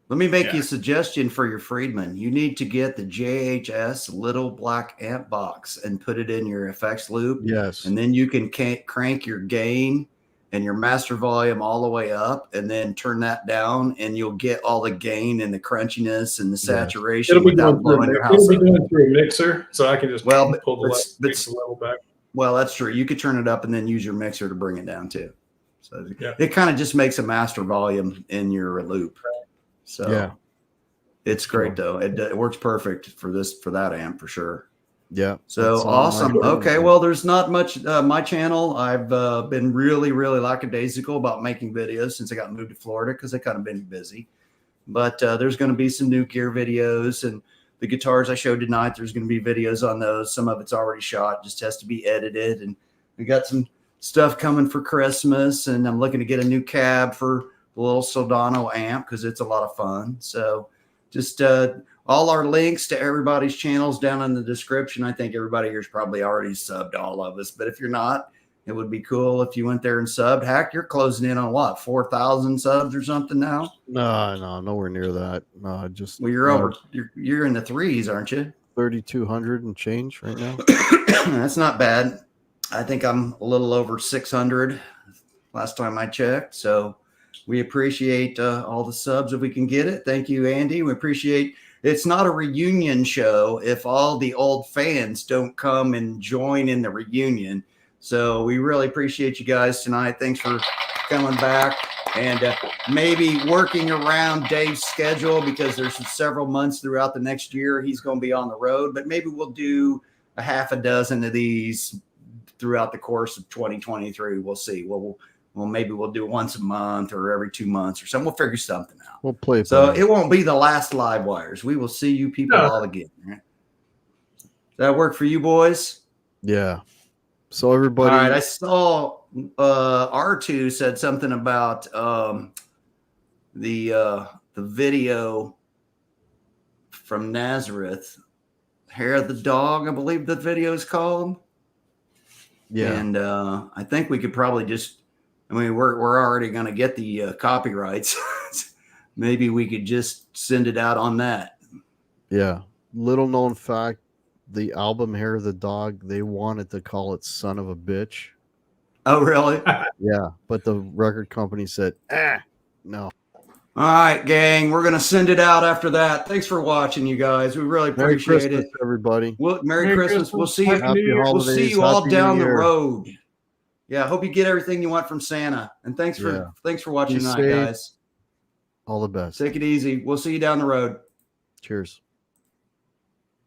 A: Let me make you a suggestion for your Friedman. You need to get the JHS little black amp box and put it in your effects loop.
B: Yes.
A: And then you can crank your gain and your master volume all the way up, and then turn that down, and you'll get all the gain and the crunchiness and the saturation.
C: It'll be going through a mixer, so I can just pull the level back.
A: Well, that's true. You could turn it up and then use your mixer to bring it down too. So it kind of just makes a master volume in your loop. So it's great though. It works perfect for that amp for sure.
B: Yeah.
A: So awesome. Okay. Well, there's not much, my channel. I've been really, really lackadaisical about making videos since I got moved to Florida, because I've kind of been busy, but there's going to be some new gear videos, and the guitars I showed tonight, there's going to be videos on those. Some of it's already shot, just has to be edited. And we got some stuff coming for Christmas, and I'm looking to get a new cab for the little Soldano amp, because it's a lot of fun. So just all our links to everybody's channels down in the description. I think everybody here's probably already subbed all of us, but if you're not, it would be cool if you went there and subbed. Hack, you're closing in on what, 4,000 subs or something now?
B: No, nowhere near that. No,
A: you're over. You're in the threes, aren't you?
B: 3,200 and change right now.
A: That's not bad. I think I'm a little over 600 last time I checked. So we appreciate all the subs if we can get it. Thank you, Andy. We appreciate. It's not a reunion show if all the old fans don't come and join in the reunion. So we really appreciate you guys tonight. Thanks for coming back, and maybe working around Dave's schedule, because there's several months throughout the next year he's going to be on the road, but maybe we'll do a half a dozen of these throughout the course of 2023. We'll see. Well, maybe we'll do once a month or every 2 months or something. We'll figure something out.
B: We'll play.
A: So it won't be the last Live Wires. We will see you people all again. Right? Does that work for you boys?
B: Yeah. So everybody.
A: All right. I saw R2 said something about the video from Nazareth, Hair of the Dog, I believe the video is called. Yeah. And I think we could probably just, I mean, we're already going to get the copyrights. Maybe we could just send it out on that.
B: Yeah. Little known fact, the album Hair of the Dog, they wanted to call it Son of a Bitch.
A: Oh, really?
B: Yeah. But the record company said, no.
A: All right, gang. We're going to send it out after that. Thanks for watching, you guys. We really appreciate it.
B: Everybody.
A: Merry Christmas. We'll see you. We'll see you all down the road. Yeah. I hope you get everything you want from Santa. And thanks for watching tonight, guys.
B: All the best.
A: Take it easy. We'll see you down the road.
B: Cheers.